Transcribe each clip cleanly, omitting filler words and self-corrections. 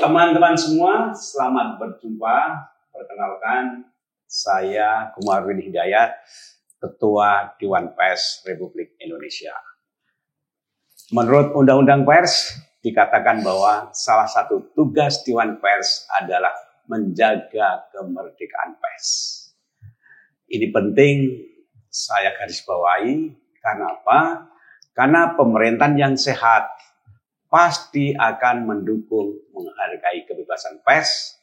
Teman-teman semua, selamat berjumpa. Perkenalkan, saya Komarudin Hidayat, Ketua Dewan Pers Republik Indonesia. Menurut Undang-Undang Pers, dikatakan bahwa salah satu tugas Dewan Pers adalah menjaga kemerdekaan pers. Ini penting saya garis bawahi, karena apa? Karena pemerintahan yang sehat pasti akan mendukung menghargai kebebasan pers,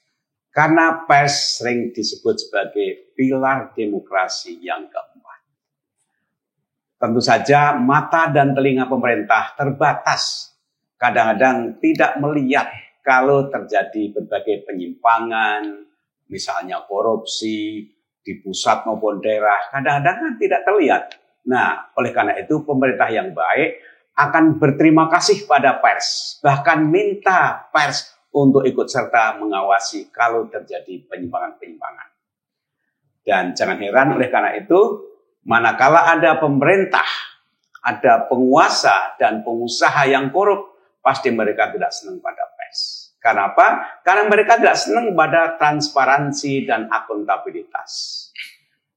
karena pers sering disebut sebagai pilar demokrasi yang keempat. Tentu saja mata dan telinga pemerintah terbatas, kadang-kadang tidak melihat kalau terjadi berbagai penyimpangan, misalnya korupsi di pusat maupun daerah, kadang-kadang kan tidak terlihat. Nah, oleh karena itu pemerintah yang baik akan berterima kasih pada pers, bahkan minta pers untuk ikut serta mengawasi kalau terjadi penyimpangan-penyimpangan. Dan jangan heran oleh karena itu, manakala ada pemerintah, ada penguasa dan pengusaha yang korup, pasti mereka tidak senang pada pers. Karena apa? Karena mereka tidak senang pada transparansi dan akuntabilitas.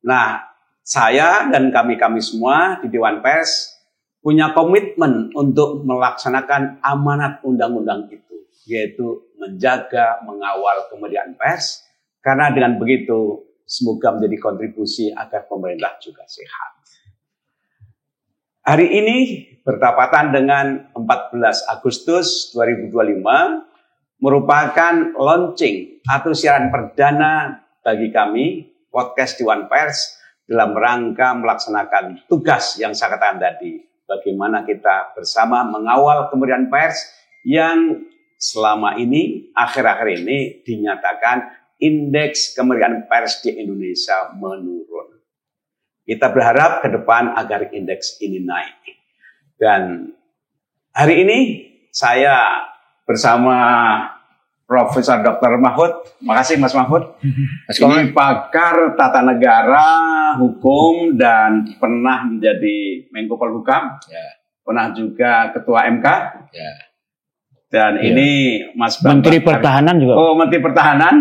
Nah, saya dan kami semua di Dewan Pers punya komitmen untuk melaksanakan amanat undang-undang itu, yaitu menjaga, mengawal kemerdekaan pers, karena dengan begitu semoga menjadi kontribusi agar pemerintah juga sehat. Hari ini bertepatan dengan 14 Agustus 2025 merupakan launching atau siaran perdana bagi kami, podcast Dewan Pers, dalam rangka melaksanakan tugas yang saya katakan tadi. Bagaimana kita bersama mengawal kemerdekaan pers yang selama ini, akhir-akhir ini dinyatakan indeks kemerdekaan pers di Indonesia menurun. Kita berharap ke depan agar indeks ini naik. Dan hari ini saya bersama Profesor Dr. Mahfud. Makasih Mas Mahfud. Ini pakar tata negara, hukum, dan pernah menjadi Menko Polhukam. Ya. Pernah juga Ketua MK. Ya. Dan ini Mas Bambang Menteri Pertahanan juga. Oh, Menteri Pertahanan.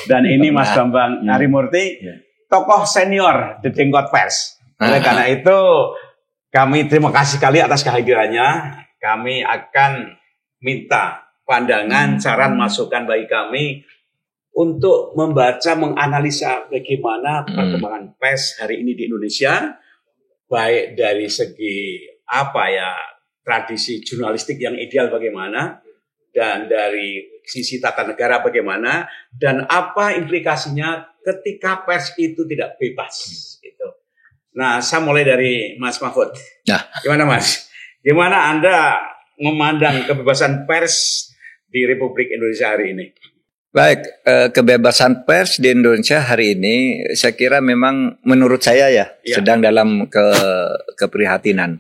Dan ini Mas Bambang Harimurti, tokoh senior di tingkat pers. Oleh karena itu, kami terima kasih sekali atas kehadirannya. Kami akan minta pandangan, saran, masukan bagi kami untuk membaca, menganalisa bagaimana perkembangan pers hari ini di Indonesia, baik dari segi tradisi jurnalistik yang ideal bagaimana, dan dari sisi tata negara bagaimana, dan apa implikasinya ketika pers itu tidak bebas. Gitu. Nah, saya mulai dari Mas Mahfud. Nah, gimana Mas? Gimana Anda memandang kebebasan pers di Republik Indonesia hari ini? Baik, kebebasan pers di Indonesia hari ini saya kira memang menurut saya sedang dalam keprihatinan.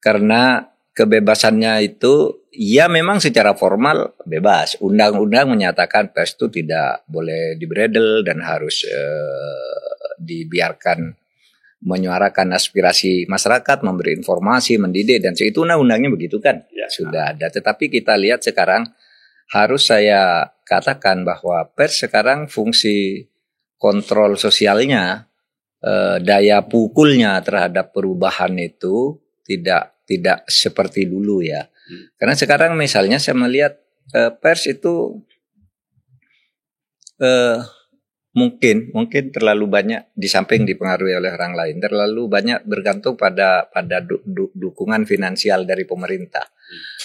Karena kebebasannya itu memang secara formal bebas. Undang-undang menyatakan pers itu tidak boleh dibredel dan harus dibiarkan menyuarakan aspirasi masyarakat, memberi informasi, mendidik, dan itu undang-undangnya begitu kan? Ya, sudah ada. Tetapi kita lihat sekarang, harus saya katakan bahwa pers sekarang fungsi kontrol sosialnya, daya pukulnya terhadap perubahan itu tidak seperti dulu ya. Karena sekarang misalnya saya melihat pers itu mungkin terlalu banyak, di samping dipengaruhi oleh orang lain, terlalu banyak bergantung pada dukungan finansial dari pemerintah.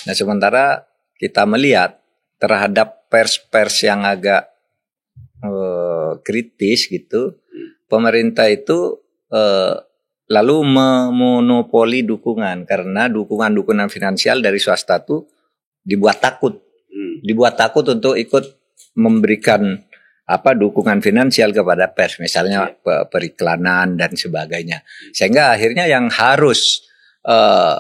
Nah, sementara kita melihat terhadap pers yang agak kritis gitu, pemerintah itu lalu memonopoli dukungan, karena dukungan finansial dari swasta itu dibuat takut untuk ikut memberikan dukungan finansial kepada pers, misalnya periklanan dan sebagainya, sehingga akhirnya yang harus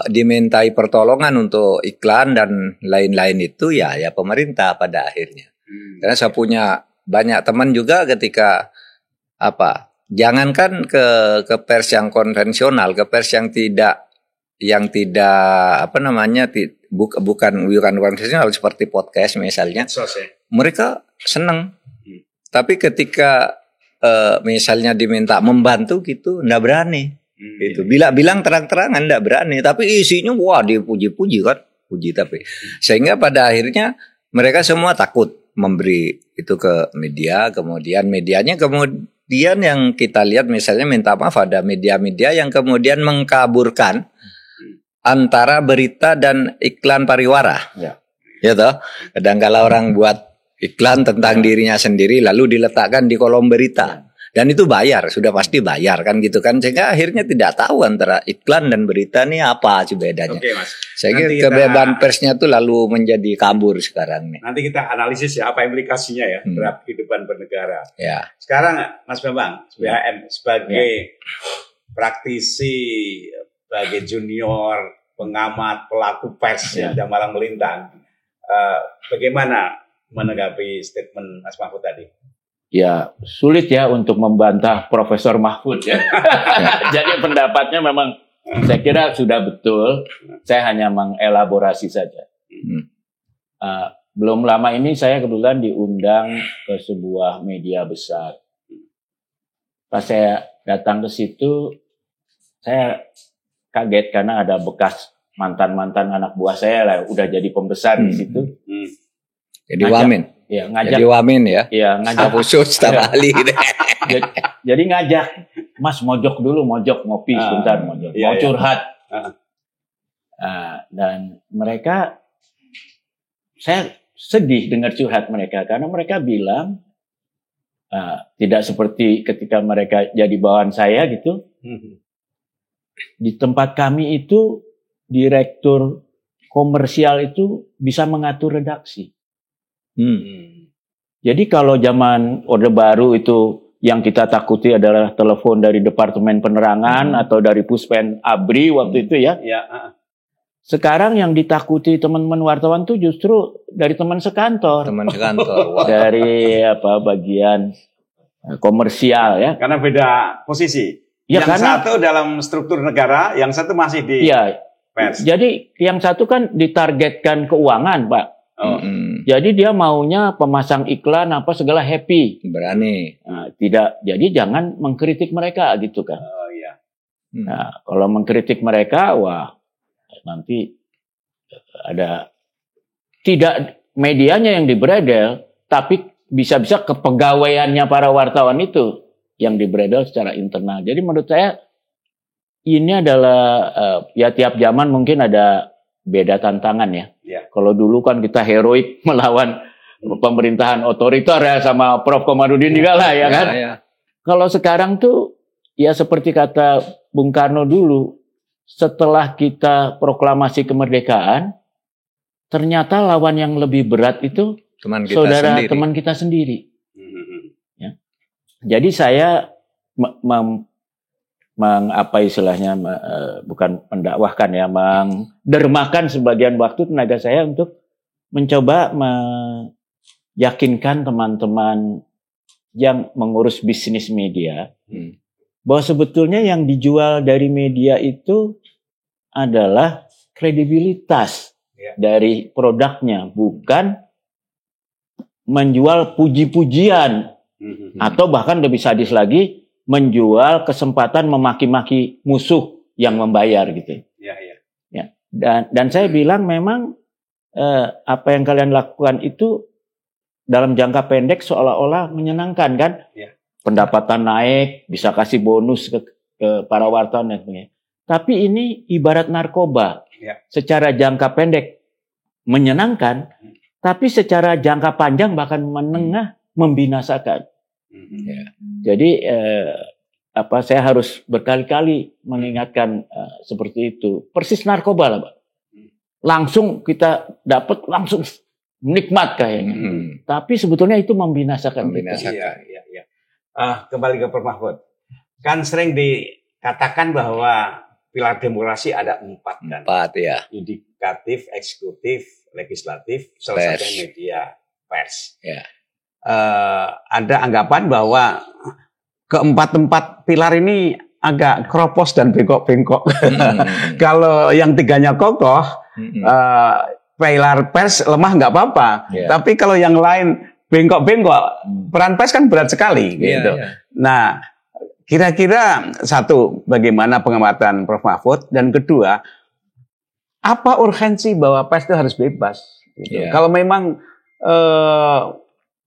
dimintai pertolongan untuk iklan dan lain-lain itu ya pemerintah pada akhirnya. Karena saya punya banyak teman juga ketika jangankan ke pers yang konvensional, ke pers yang tidak bukan konvensional seperti podcast misalnya. mereka senang. Tapi ketika misalnya diminta membantu gitu, nggak berani. Gitu. Bilang terang-terangan nggak berani. Tapi isinya wah dipuji-puji kan, puji tapi. Sehingga pada akhirnya mereka semua takut memberi itu ke media. Kemudian medianya kemudian yang kita lihat misalnya minta maaf ada media-media yang kemudian mengkaburkan antara berita dan iklan pariwara. Ya toh. Kadang kala orang buat iklan tentang dirinya sendiri lalu diletakkan di kolom berita dan itu bayar, sudah pasti bayar kan gitu kan, sehingga akhirnya tidak tahu antara iklan dan berita ini apa sih bedanya. Oke, Mas. Saya kira kebebasan persnya tuh lalu menjadi kabur sekarang nih. Nanti kita analisis ya apa implikasinya ya terhadap kehidupan bernegara. Ya. Sekarang Mas Bambang sebagai praktisi, sebagai junior pengamat pelaku pers yang malang melintang, bagaimana menanggapi statement Mas Mahfud tadi? Ya, sulit ya untuk membantah Profesor Mahfud ya. Jadi pendapatnya memang saya kira sudah betul. Saya hanya mengelaborasi saja. Belum lama ini saya kebetulan diundang ke sebuah media besar. Pas saya datang ke situ, saya kaget karena ada bekas mantan-mantan anak buah saya lah, udah jadi pembesar di situ. Jadi wamin. Ya, ngajak. Jadi wamin ya. Iya, ngajak. Khusus staf ahli. Jadi ngajak, Mas mojok dulu, ngopi sebentar, mau curhat. Dan mereka, saya sedih dengar curhat mereka karena mereka bilang tidak seperti ketika mereka jadi bawahan saya gitu. Di tempat kami itu direktur komersial itu bisa mengatur redaksi. Jadi kalau zaman Orde Baru itu yang kita takuti adalah telepon dari Departemen Penerangan atau dari Puspen Abri waktu itu ya. Sekarang yang ditakuti teman-teman wartawan tuh justru dari teman sekantor. Teman sekantor. Dari bagian komersial ya. Karena beda posisi. Ya, yang karena, satu dalam struktur negara, yang satu masih di pers. Jadi yang satu kan ditargetkan keuangan, Pak. Jadi dia maunya pemasang iklan apa segala happy, berani. Tidak, jadi jangan mengkritik mereka gitu kan. Nah, kalau mengkritik mereka, wah nanti ada tidak medianya yang dibredel, tapi bisa-bisa kepegawaiannya para wartawan itu yang dibredel secara internal. Jadi menurut saya ini adalah ya tiap zaman mungkin ada beda tantangan ya. Kalau dulu kan kita heroik melawan pemerintahan otoriter ya sama Prof. Komarudin juga lah ya kan. Kalau sekarang tuh ya seperti kata Bung Karno dulu, setelah kita proklamasi kemerdekaan, ternyata lawan yang lebih berat itu teman kita sendiri. Ya. Jadi saya apa istilahnya bukan mendakwahkan ya, mendermakan sebagian waktu tenaga saya untuk mencoba meyakinkan teman-teman yang mengurus bisnis media bahwa sebetulnya yang dijual dari media itu adalah kredibilitas dari produknya, bukan menjual puji-pujian atau bahkan lebih sadis lagi menjual kesempatan memaki-maki musuh yang membayar gitu. Ya. Dan saya bilang memang apa yang kalian lakukan itu dalam jangka pendek seolah-olah menyenangkan kan? Pendapatan naik, bisa kasih bonus ke para wartawan dan sebagainya. Tapi ini ibarat narkoba. Secara jangka pendek menyenangkan, tapi secara jangka panjang bahkan menengah membinasakan. Jadi saya harus berkali-kali mengingatkan seperti itu. Persis narkoba lah, Pak. Langsung kita dapat, langsung nikmat kayaknya. Tapi sebetulnya itu membinasakan. Kembali ke Prof. Mahfud. Kan sering dikatakan bahwa pilar demokrasi ada 4 kan. 4 ya. Yudikatif, eksekutif, legislatif, salah satunya media, pers. Ada anggapan bahwa keempat pilar ini agak keropos dan bengkok-bengkok. Kalau yang 3-nya kokoh, pilar pers lemah nggak apa-apa, tapi kalau yang lain bengkok-bengkok, peran pers kan berat sekali gitu. Nah, kira-kira satu, bagaimana pengamatan Prof. Mahfud, dan kedua, apa urgensi bahwa pers itu harus bebas? Gitu. Kalau memang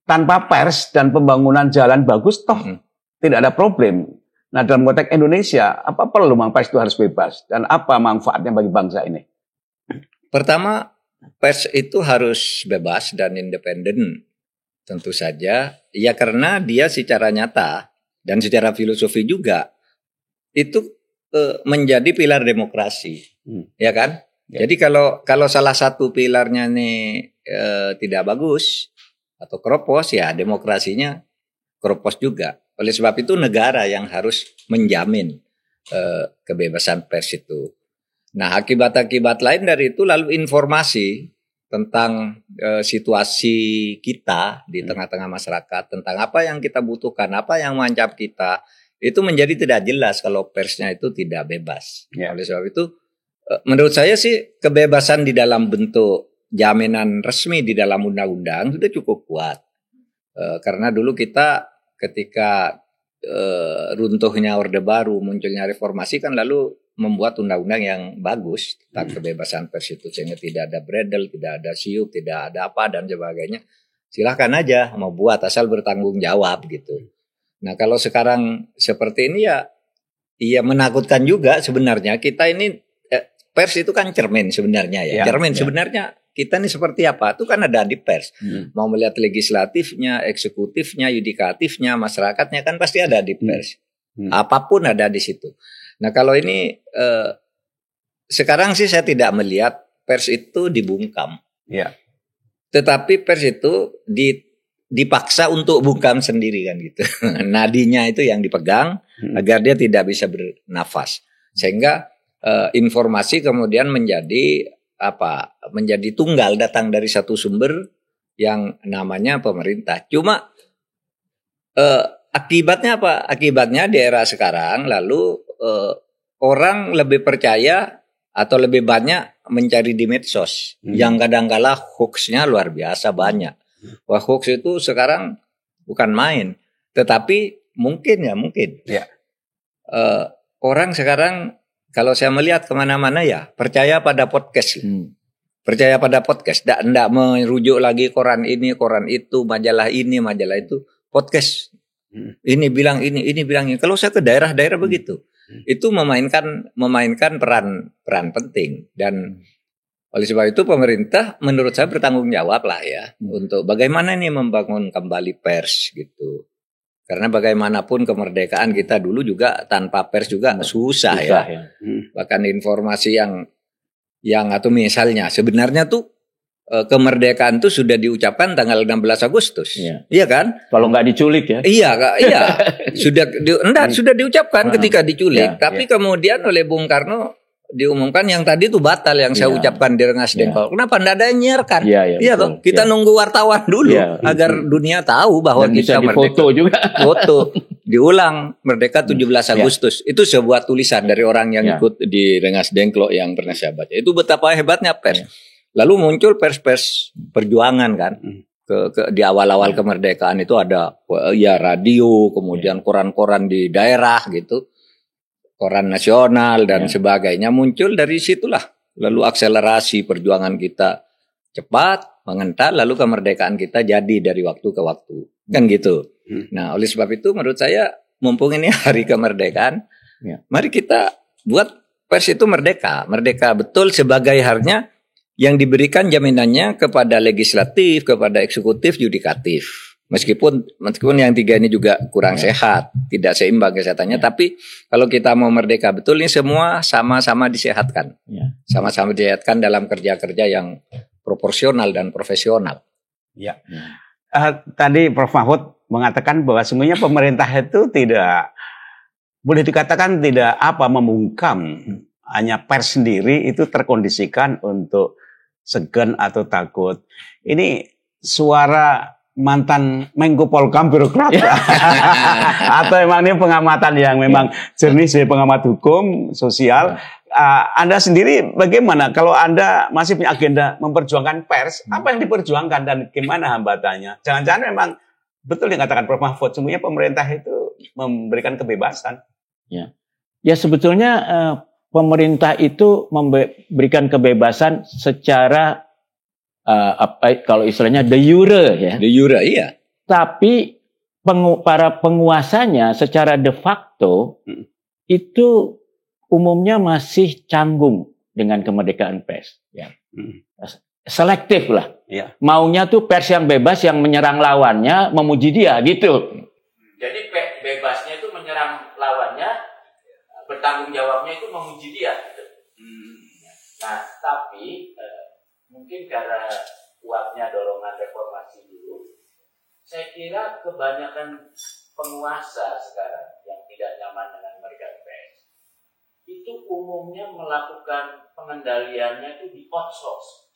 tanpa pers dan pembangunan jalan bagus, toh tidak ada problem. Nah, dalam konteks Indonesia, apa perlu memang pers itu harus bebas? Dan apa manfaatnya bagi bangsa ini? Pertama, pers itu harus bebas dan independen. Tentu saja, ya karena dia secara nyata dan secara filosofi juga itu menjadi pilar demokrasi, ya kan? Jadi kalau salah satu pilarnya nih tidak bagus atau keropos, ya demokrasinya keropos juga. Oleh sebab itu negara yang harus menjamin kebebasan pers itu. Nah, akibat-akibat lain dari itu lalu informasi tentang situasi kita di tengah-tengah masyarakat, tentang apa yang kita butuhkan, apa yang mengancam kita, itu menjadi tidak jelas kalau persnya itu tidak bebas. Oleh sebab itu, menurut saya sih kebebasan di dalam bentuk jaminan resmi di dalam undang-undang sudah cukup kuat. Karena dulu kita ketika runtuhnya Orde Baru, munculnya reformasi kan lalu membuat undang-undang yang bagus tentang kebebasan pers itu, sehingga tidak ada bredel, tidak ada siup, tidak ada apa dan sebagainya. Silahkan aja mau buat asal bertanggung jawab gitu. Nah, kalau sekarang seperti ini ya menakutkan juga sebenarnya. Kita ini pers itu kan cermin sebenarnya ya. Cermin sebenarnya kita ini seperti apa? Itu kan ada di pers. Mau melihat legislatifnya, eksekutifnya, yudikatifnya, masyarakatnya kan pasti ada di pers. Apapun ada di situ. Nah, kalau ini sekarang sih saya tidak melihat pers itu dibungkam. Tetapi pers itu dipaksa untuk bungkam sendiri kan gitu. Nadinya itu yang dipegang agar dia tidak bisa bernafas. Sehingga informasi kemudian menjadi tunggal, datang dari satu sumber yang namanya pemerintah. Cuma akibatnya apa? Akibatnya di era sekarang lalu orang lebih percaya atau lebih banyak mencari di medsos yang kadang-kala hoax-nya luar biasa banyak. Wah, hoax itu sekarang bukan main, tetapi mungkin orang sekarang kalau saya melihat kemana-mana ya percaya pada podcast, percaya pada podcast, tidak merujuk lagi koran ini, koran itu, majalah ini, majalah itu, podcast. Ini bilang ini bilang ini. Kalau saya ke daerah-daerah begitu. Itu memainkan peran penting, dan oleh sebab itu pemerintah menurut saya bertanggung jawab lah ya untuk bagaimana nih membangun kembali pers gitu. Karena bagaimanapun kemerdekaan kita dulu juga tanpa pers juga susah ya. Bahkan informasi yang atau misalnya sebenarnya tuh kemerdekaan itu sudah diucapkan tanggal 16 Agustus. Iya kan? Kalau nggak diculik ya. Iya. Sudah diucapkan ketika diculik. Tapi kemudian oleh Bung Karno diumumkan yang tadi itu batal yang saya ucapkan di Rengas Dengklok. Kenapa tidak ada yang nyiarkan? Iya toh. Kita nunggu wartawan dulu agar dunia tahu bahwa dan kita merdeka. Foto juga. Foto diulang merdeka 17 Agustus. Itu sebuah tulisan dari orang yang ikut di Rengas Dengklok yang pernah saya baca. Itu betapa hebatnya pers. Lalu muncul pers-pers perjuangan kan. Di awal-awal kemerdekaan itu ada radio, kemudian koran-koran di daerah gitu. Koran nasional dan sebagainya muncul dari situlah. Lalu akselerasi perjuangan kita cepat, mengental, lalu kemerdekaan kita jadi dari waktu ke waktu. Kan gitu. Nah, oleh sebab itu menurut saya mumpung ini hari kemerdekaan, mari kita buat pers itu merdeka. Merdeka betul sebagai harinya yang diberikan jaminannya kepada legislatif, kepada eksekutif, yudikatif. Meskipun yang tiga ini juga kurang sehat, tidak seimbang kesehatannya, tapi kalau kita mau merdeka betul ini semua sama-sama disehatkan. Sama-sama disehatkan dalam kerja-kerja yang proporsional dan profesional. Tadi Prof. Mahfud mengatakan bahwa sebenarnya pemerintah itu tidak boleh dikatakan tidak membungkam, hanya pers sendiri itu terkondisikan untuk segan atau takut. Ini suara mantan Menko Polkam birokrat atau memang ini pengamatan yang memang jernih sebagai pengamat hukum sosial. Anda sendiri bagaimana? Kalau Anda masih punya agenda memperjuangkan pers, apa yang diperjuangkan dan gimana hambatannya? Jangan-jangan memang betul yang katakan Prof. Mahfud, semuanya pemerintah itu memberikan kebebasan. Ya sebetulnya pemerintah itu memberikan kebebasan secara kalau istilahnya de jure ya. De jure, iya. Tapi para penguasanya secara de facto itu umumnya masih canggung dengan kemerdekaan pers. Ya. Selektif lah. Ya. Maunya tuh pers yang bebas yang menyerang lawannya, memuji dia gitu. Jadi bebasnya itu menyerang lawannya, bertanggung jawabnya itu memuji dia. Gitu. Nah, tapi mungkin karena kuatnya dorongan reformasi dulu, saya kira kebanyakan penguasa sekarang yang tidak nyaman dengan kemerdekaan pers itu umumnya melakukan pengendaliannya itu di outsource.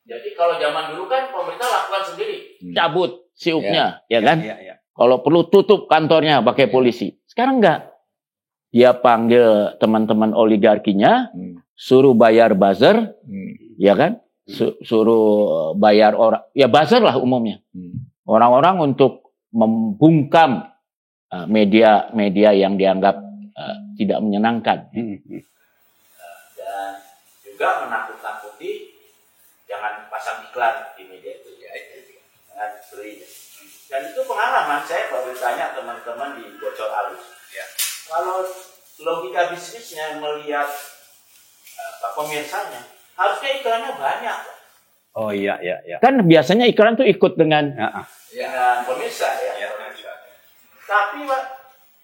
Jadi kalau zaman dulu kan pemerintah lakukan sendiri, cabut siupnya, ya kan? Ya. Kalau perlu tutup kantornya pakai polisi. Sekarang enggak. Dia panggil teman-teman oligarkinya, suruh bayar buzzer, ya kan? Suruh bayar orang, ya buzzer lah umumnya. Orang-orang untuk membungkam media-media yang dianggap tidak menyenangkan. Dan juga menakut-nakuti jangan pasang iklan di media itu, ya, jangan beli. Dan itu pengalaman saya baru tanya teman-teman di Bocor Alus. Ya. Kalau logika bisnisnya melihat pemirsanya, harusnya iklannya banyak. Oh iya. Kan biasanya iklan tuh ikut dengan pemirsa ya. Tapi Pak,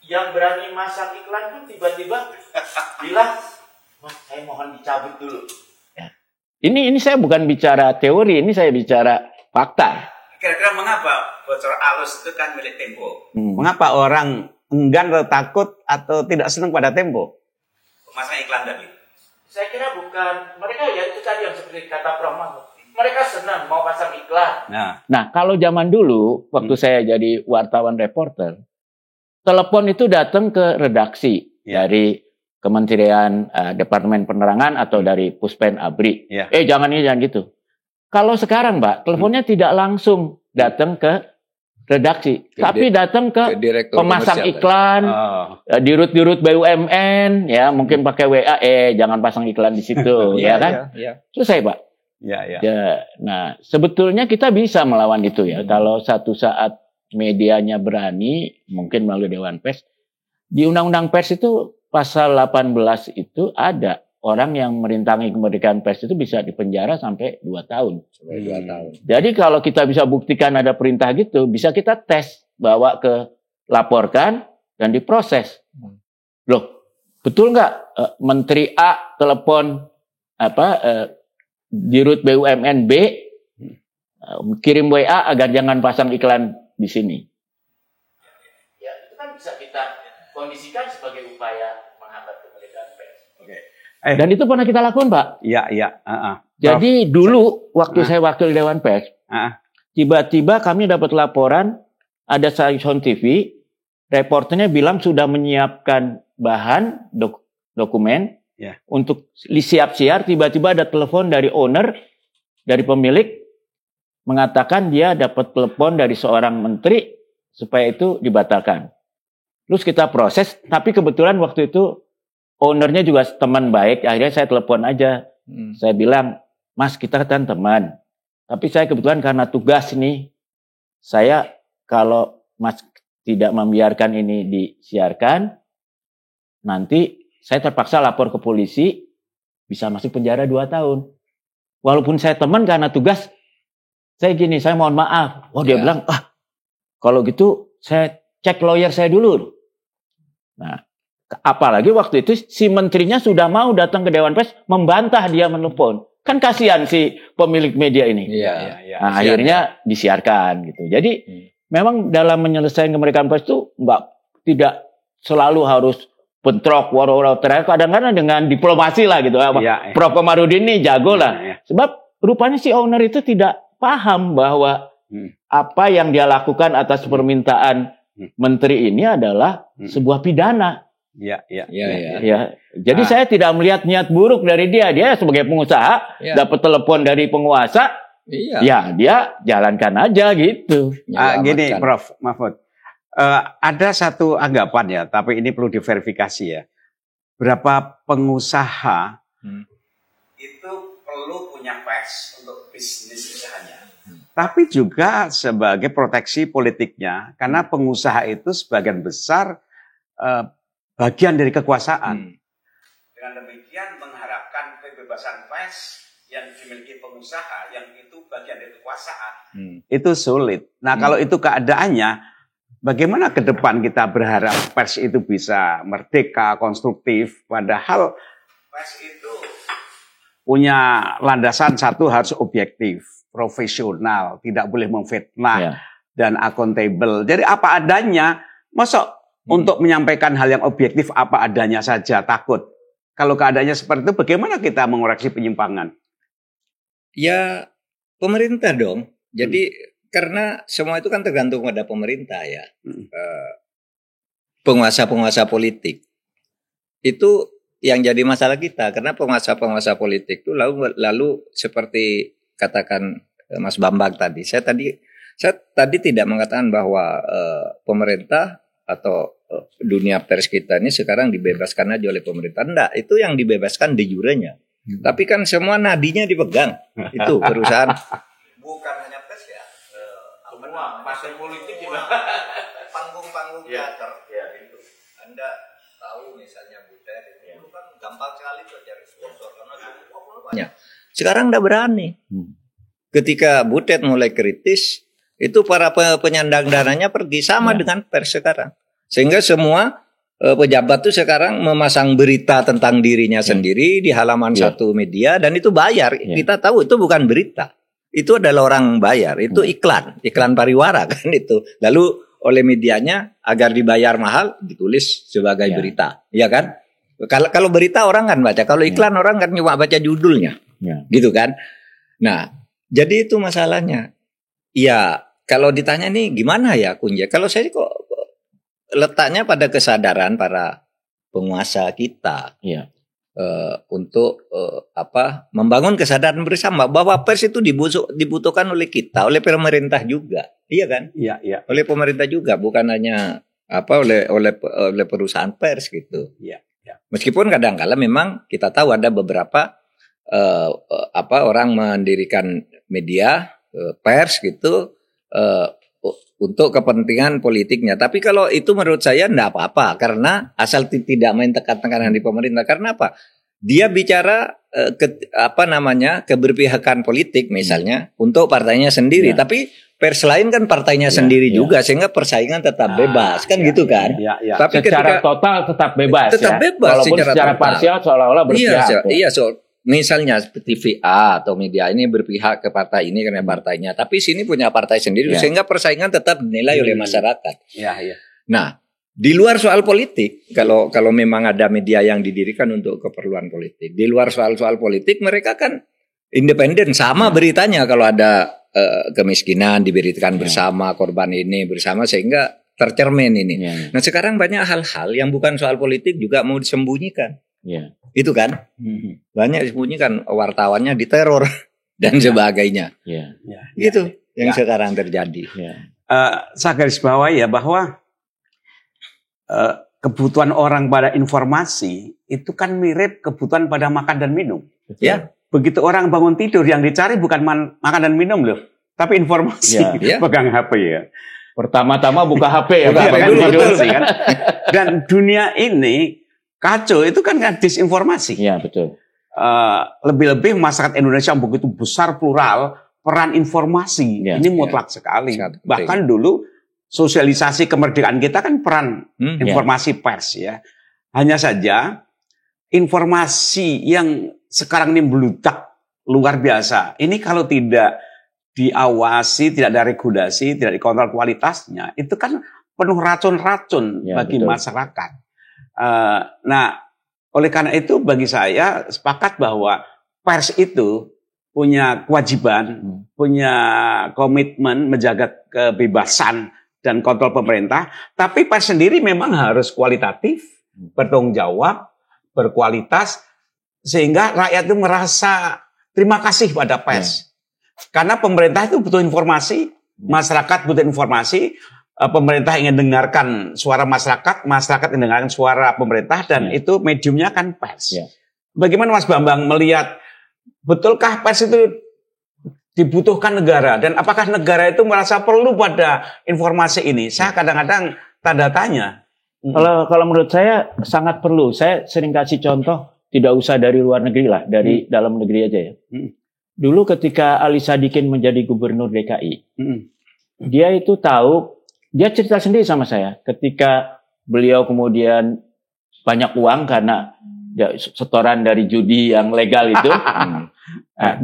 yang berani masang iklan pun tiba-tiba bilang, Mas, saya mohon dicabut dulu. Ya. Ini saya bukan bicara teori, ini saya bicara fakta. Kira-kira mengapa Bocor Alus itu kan milik Tempo? Mengapa orang enggan atau takut atau tidak senang pada Tempo? Memasang iklan tadi. Saya kira bukan, mereka ya itu tadi yang seperti kata Prof. Mahfud. Mereka senang mau pasang iklan. Nah, kalau zaman dulu, waktu saya jadi wartawan reporter, telepon itu datang ke redaksi dari Kementerian Departemen Penerangan atau dari Puspen Abri. Jangan gitu. Kalau sekarang, Mbak, teleponnya tidak langsung datang ke redaksi, tapi datang ke pemasang iklan, dirut-dirut BUMN, ya mungkin pakai WA, jangan pasang iklan di situ, ya kan? Selesai, Pak. Ya. Nah, sebetulnya kita bisa melawan itu ya. Kalau satu saat medianya berani, mungkin melalui Dewan Pers. Di Undang-Undang Pers itu pasal 18 itu ada orang yang merintangi kemerdekaan pers itu bisa dipenjara sampai 2 tahun. Jadi kalau kita bisa buktikan ada perintah gitu, bisa kita tes, bawa ke laporkan dan diproses. Loh, betul nggak Menteri A telepon Dirut BUMN B kirim WA agar jangan pasang iklan di sini. Ya, itu kan bisa kita kondisikan sebagai upaya menghambat kemerdekaan pers. Dan itu pernah kita lakukan, Pak. Iya. Jadi dulu waktu saya wakil Dewan Pers, tiba-tiba kami dapat laporan ada stasiun TV, reporternya bilang sudah menyiapkan bahan dokumen untuk siap-siap, tiba-tiba ada telepon dari owner, dari pemilik, mengatakan dia dapat telepon dari seorang menteri supaya itu dibatalkan. Terus kita proses, tapi kebetulan waktu itu ownernya juga teman baik, akhirnya saya telepon aja. Saya bilang, Mas, kita kan teman, tapi saya kebetulan karena tugas nih, saya kalau Mas tidak membiarkan ini disiarkan, nanti saya terpaksa lapor ke polisi, bisa masuk penjara 2 tahun. Walaupun saya teman karena tugas, saya gini, saya mohon maaf. Dia bilang, kalau gitu saya cek lawyer saya dulu. Nah, apalagi waktu itu si menterinya sudah mau datang ke Dewan Pers membantah dia menelpon. Kan kasihan si pemilik media ini. Nah, akhirnya disiarkan gitu. Jadi memang dalam menyelesaikan kemerdekaan pers itu tidak selalu harus bentrok, war-war, kadang-kadang dengan diplomasi lah gitu. Prof. Komarudin ini jago lah. Sebab rupanya si owner itu tidak paham bahwa apa yang dia lakukan atas permintaan menteri ini adalah sebuah pidana. Ya. Jadi saya tidak melihat niat buruk dari dia. Dia sebagai pengusaha dapat telepon dari penguasa, ya dia jalankan aja gitu. Gini, Prof. Mahfud, ada satu anggapan ya, tapi ini perlu diverifikasi ya. Berapa pengusaha itu perlu punya pers untuk bisnis usahanya, tapi juga sebagai proteksi politiknya, karena pengusaha itu sebagian besar bagian dari kekuasaan. Dengan demikian mengharapkan kebebasan pers yang dimiliki pengusaha yang itu bagian dari kekuasaan, itu sulit. Nah kalau itu keadaannya, bagaimana ke depan kita berharap pers itu bisa merdeka, konstruktif, padahal pers itu punya landasan satu, harus objektif, profesional, tidak boleh memfitnah, dan akuntabel. Jadi apa adanya, masa untuk menyampaikan hal yang objektif apa adanya saja, takut. Kalau keadaannya seperti itu, bagaimana kita mengoreksi penyimpangan? Ya, pemerintah dong. Jadi, karena semua itu kan tergantung pada pemerintah ya. Penguasa-penguasa politik. Itu yang jadi masalah kita. Karena penguasa-penguasa politik itu lalu seperti katakan Mas Bambang tadi. Saya tadi tidak mengatakan bahwa pemerintah atau dunia pers kita ini sekarang dibebaskan aja oleh pemerintah. Enggak, itu yang dibebaskan de jurenya. Tapi kan semua nadinya dipegang. Itu perusahaan. Bukan hanya pers ya. Semua partai politik juga. Panggung-panggung teater. Itu. Anda tahu misalnya Butet itu kan gampang sekali tuh cari sponsor karena banyak. Sekarang enggak berani. Ketika Butet mulai kritis, itu para penyandang dananya pergi sama dengan pers sekarang. Sehingga semua pejabat tuh sekarang memasang berita tentang dirinya sendiri di halaman satu media dan itu bayar. Kita tahu itu bukan berita. Itu adalah orang bayar. Itu iklan pariwara kan itu. Lalu oleh medianya agar dibayar mahal ditulis sebagai berita. Ya kan? Kalau berita orang kan baca. Kalau iklan orang kan cuma baca judulnya. Gitu kan? Nah, jadi itu masalahnya. Ya, kalau ditanya nih gimana ya Kunja? Kalau saya kok letaknya pada kesadaran para penguasa kita untuk membangun kesadaran bersama bahwa pers itu dibutuhkan oleh kita, oleh pemerintah juga, iya kan? Iya. Oleh pemerintah juga, bukan hanya oleh perusahaan pers gitu. Iya. Meskipun kadang-kala memang kita tahu ada beberapa orang mendirikan media pers gitu. Untuk kepentingan politiknya. Tapi kalau itu menurut saya enggak apa-apa karena asal tidak main tekan-tekanan di pemerintah. Karena apa? Dia bicara keberpihakan politik misalnya untuk partainya sendiri. Tapi pers lain kan partainya sendiri juga sehingga persaingan tetap bebas kan gitu kan. Tapi secara total tetap bebas. Tetap bebas walaupun secara parsial seolah-olah berpihak. Iya, misalnya TV A atau media ini berpihak ke partai ini karena partainya, tapi sini punya partai sendiri sehingga persaingan tetap dinilai oleh masyarakat. Nah, di luar soal politik, kalau memang ada media yang didirikan untuk keperluan politik, di luar soal politik mereka kan independen sama beritanya. Kalau ada kemiskinan diberikan bersama, korban ini bersama sehingga tercermin ini. Nah, sekarang banyak hal-hal yang bukan soal politik juga mau disembunyikan. Itu kan banyak disembunyikan, wartawannya diteror dan sebagainya. Gitu yang sekarang terjadi. Saya garis bawahi ya bahwa kebutuhan orang pada informasi itu kan mirip kebutuhan pada makan dan minum. Begitu orang bangun tidur yang dicari bukan makan dan minum loh, tapi informasi. Pegang HP ya. Pertama-tama buka HP ya, kan? Dan dunia ini kacau, itu kan disinformasi. Iya, betul. Lebih-lebih masyarakat Indonesia yang begitu besar, plural, peran informasi ini mutlak sekali. Bahkan dulu sosialisasi kemerdekaan kita kan peran informasi pers ya. Hanya saja informasi yang sekarang ini meludak luar biasa. Ini kalau tidak diawasi, tidak ada regulasi, tidak dikontrol kualitasnya, itu kan penuh racun-racun bagi masyarakat. Nah, oleh karena itu bagi saya sepakat bahwa pers itu punya kewajiban, punya komitmen menjaga kebebasan dan kontrol pemerintah, tapi pers sendiri memang harus kualitatif, bertanggung jawab, berkualitas, sehingga rakyat itu merasa terima kasih pada pers. Karena pemerintah itu butuh informasi, masyarakat butuh informasi, pemerintah ingin dengarkan suara masyarakat, masyarakat ingin dengarkan suara pemerintah, dan itu mediumnya kan pers. Bagaimana Mas Bambang melihat, betulkah pers itu dibutuhkan negara, dan apakah negara itu merasa perlu pada informasi ini? Saya kadang-kadang tanda tanya. Kalau menurut saya sangat perlu. Saya sering kasih contoh, tidak usah dari luar negeri lah, dari dalam negeri aja ya. Dulu ketika Ali Sadikin menjadi gubernur DKI, dia itu tahu, dia cerita sendiri sama saya, ketika beliau kemudian banyak uang karena setoran dari judi yang legal itu,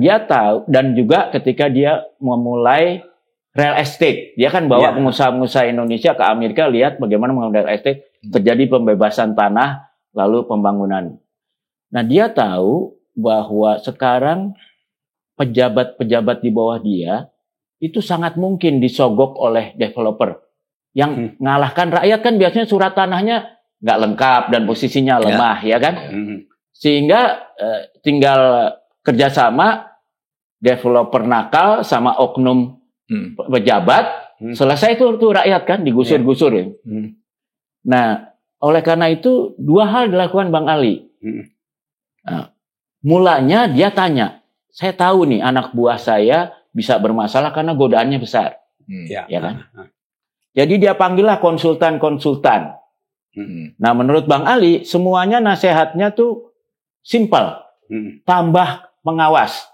dia tahu, dan juga ketika dia memulai real estate, dia kan bawa pengusaha-pengusaha Indonesia ke Amerika, lihat bagaimana mengenai real estate, terjadi pembebasan tanah, lalu pembangunan. Nah, dia tahu bahwa sekarang pejabat-pejabat di bawah dia itu sangat mungkin disogok oleh developer yang ngalahkan rakyat. Kan biasanya surat tanahnya nggak lengkap dan posisinya lemah, ya kan? Sehingga tinggal kerjasama developer nakal sama oknum pejabat, selesai itu rakyat kan digusur-gusur ya. Nah, oleh karena itu dua hal dilakukan Bang Ali. Nah, mulanya dia tanya, saya tahu nih anak buah saya bisa bermasalah karena godaannya besar, ya kan? Jadi dia panggillah konsultan-konsultan. Nah, menurut Bang Ali semuanya nasihatnya tuh simpel, tambah pengawas,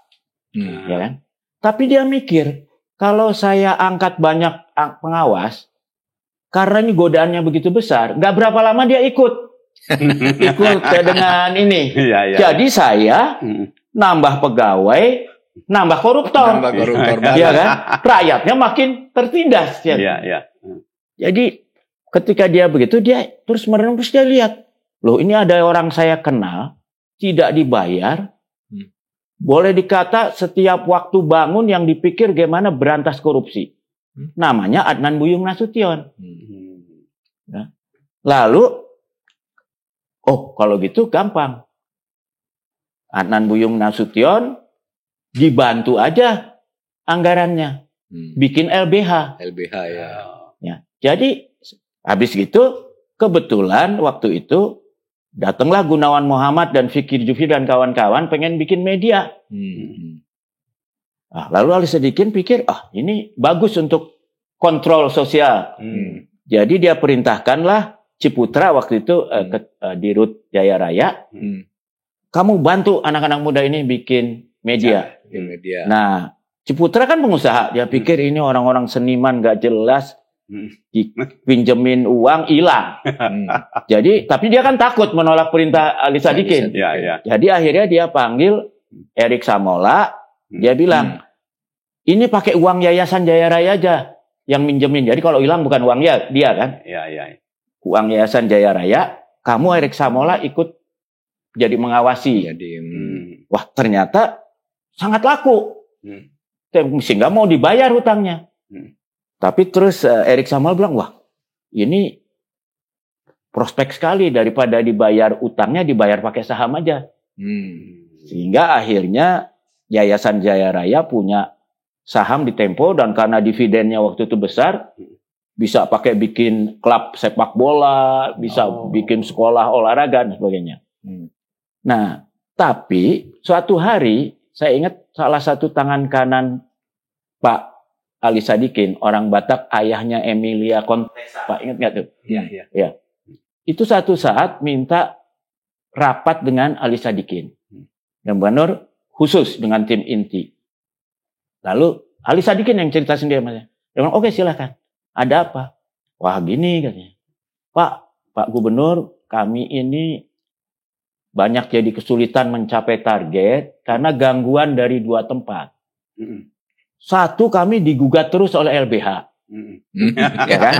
ya kan? Tapi dia mikir, kalau saya angkat banyak pengawas, karena ini godaannya begitu besar, nggak berapa lama dia ikut dengan ini. Jadi saya nambah pegawai, nambah koruptor, ya kan? Rakyatnya makin tertindas. Ya. Jadi ketika dia begitu, dia terus merenung, terus dia lihat, loh ini ada orang saya kenal, tidak dibayar. Boleh dikata setiap waktu bangun yang dipikir gimana berantas korupsi. Namanya Adnan Buyung Nasution. Ya. Lalu, oh kalau gitu gampang. Adnan Buyung Nasution dibantu aja anggarannya. Bikin LBH. LBH ya. Jadi, habis gitu, kebetulan waktu itu datanglah Gunawan Muhammad dan Fikri Jufri dan kawan-kawan pengen bikin media. Nah, lalu Ali Sadikin pikir, ini bagus untuk kontrol sosial. Jadi dia perintahkanlah Ciputra waktu itu di Rut Jaya Raya, kamu bantu anak-anak muda ini bikin media. Nah, Ciputra kan pengusaha, dia pikir ini orang-orang seniman gak jelas, dipinjemin uang hilang. Jadi, tapi dia kan takut menolak perintah Ali Sadikin. Jadi akhirnya dia panggil Erik Samola, dia bilang, ini pakai uang Yayasan Jaya Raya aja yang minjemin. Jadi kalau hilang bukan uang dia kan? Uang Yayasan Jaya Raya, kamu Erik Samola ikut jadi mengawasi. Wah, ternyata sangat laku. Sehingga mau dibayar hutangnya. Tapi terus Erik Samola bilang, wah ini prospek sekali, daripada dibayar utangnya dibayar pakai saham aja. Sehingga akhirnya Yayasan Jaya Raya punya saham di Tempo, dan karena dividennya waktu itu besar, bisa pakai bikin klub sepak bola, bisa bikin sekolah olahraga dan sebagainya. Nah, tapi suatu hari saya ingat salah satu tangan kanan Pak Ali Sadikin, orang Batak, ayahnya Emilia Contessa, Pak, ingat nggak tuh? Iya. Itu satu saat minta rapat dengan Ali Sadikin, yang benar khusus dengan tim inti. Lalu Ali Sadikin yang cerita sendiri, Mas. Dia bilang, oke silakan. Ada apa? Wah gini katanya, Pak Gubernur, kami ini banyak jadi kesulitan mencapai target karena gangguan dari dua tempat. Satu, kami digugat terus oleh LBH, ya kan?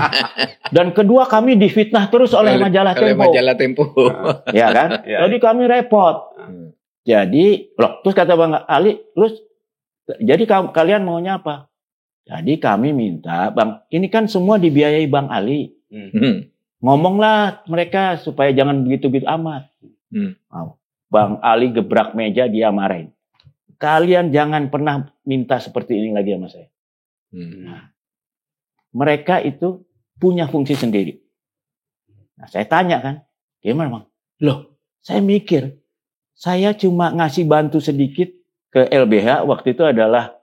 Dan kedua, kami difitnah terus oleh majalah Tempo. Ya kan? Jadi kami repot. Jadi, terus kata Bang Ali, jadi kalian maunya apa? Jadi kami minta, Bang, ini kan semua dibiayai Bang Ali. ngomonglah mereka supaya jangan begitu-begitu amat. Bang Ali gebrak meja, dia marahin. Kalian jangan pernah minta seperti ini lagi sama saya. Nah, mereka itu punya fungsi sendiri. Nah, saya tanya kan, gimana Bang? Loh, saya mikir, saya cuma ngasih bantu sedikit ke LBH, waktu itu adalah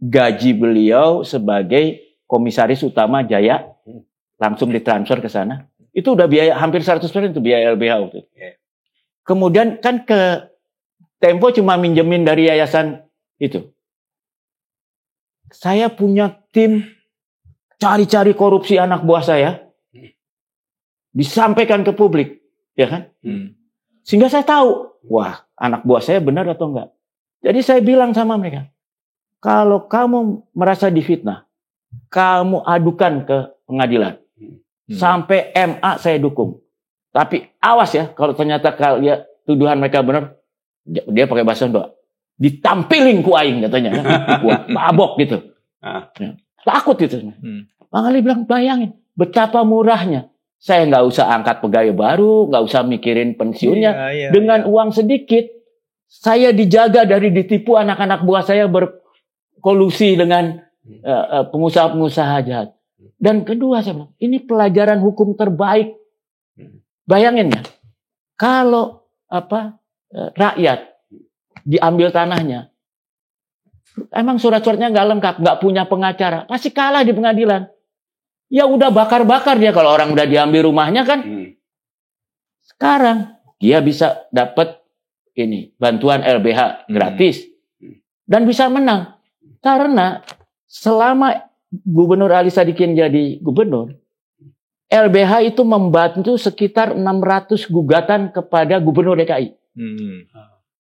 gaji beliau sebagai komisaris utama Jaya, langsung ditransfer ke sana. Itu udah biaya hampir 100% itu biaya LBH waktu itu. Kemudian kan ke Tempo cuma minjemin dari yayasan itu. Saya punya tim cari-cari korupsi anak buah saya, disampaikan ke publik, ya kan? Sehingga saya tahu, wah, anak buah saya benar atau enggak. Jadi saya bilang sama mereka, kalau kamu merasa difitnah, kamu adukan ke pengadilan. Sampai MA saya dukung. Tapi awas ya, kalau ternyata kalian tuduhan mereka benar, dia pakai bahasa Sunda, ditampilin ku aing katanya, mabok gitu. Takut gitu. Bang Ali bilang, bayangin betapa murahnya. Saya nggak usah angkat pegawai baru, nggak usah mikirin pensiunnya. Dengan uang sedikit, saya dijaga dari ditipu anak-anak buah saya berkolusi dengan pengusaha-pengusaha jahat. Dan kedua saya bilang, ini pelajaran hukum terbaik. Bayangin ya, kalau rakyat diambil tanahnya, emang surat-suratnya nggak lengkap, nggak punya pengacara, pasti kalah di pengadilan. Ya udah bakar-bakar dia kalau orang udah diambil rumahnya kan. Sekarang dia bisa dapat ini bantuan LBH gratis dan bisa menang karena selama Gubernur Ali Sadikin jadi gubernur, LBH itu membantu sekitar 600 gugatan kepada Gubernur DKI.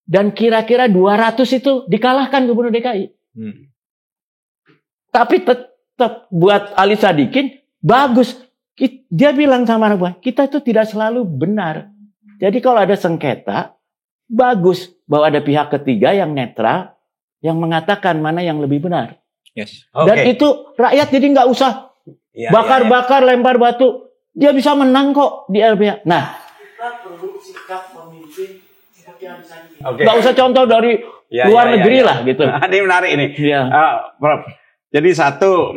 Dan kira-kira 200 itu dikalahkan Gubernur DKI. Tapi tetap buat Ali Sadikin bagus. Dia bilang sama anak buah, kita itu tidak selalu benar. Jadi kalau ada sengketa, bagus bahwa ada pihak ketiga yang netral, yang mengatakan mana yang lebih benar. Dan itu rakyat jadi nggak usah bakar-bakar, lempar batu. Dia bisa menang kok di LBH. Nah, kita perlu sikap pemimpin seperti yang nggak usah contoh dari luar negeri lah gitu. Ini menarik ini. Prof. Jadi satu,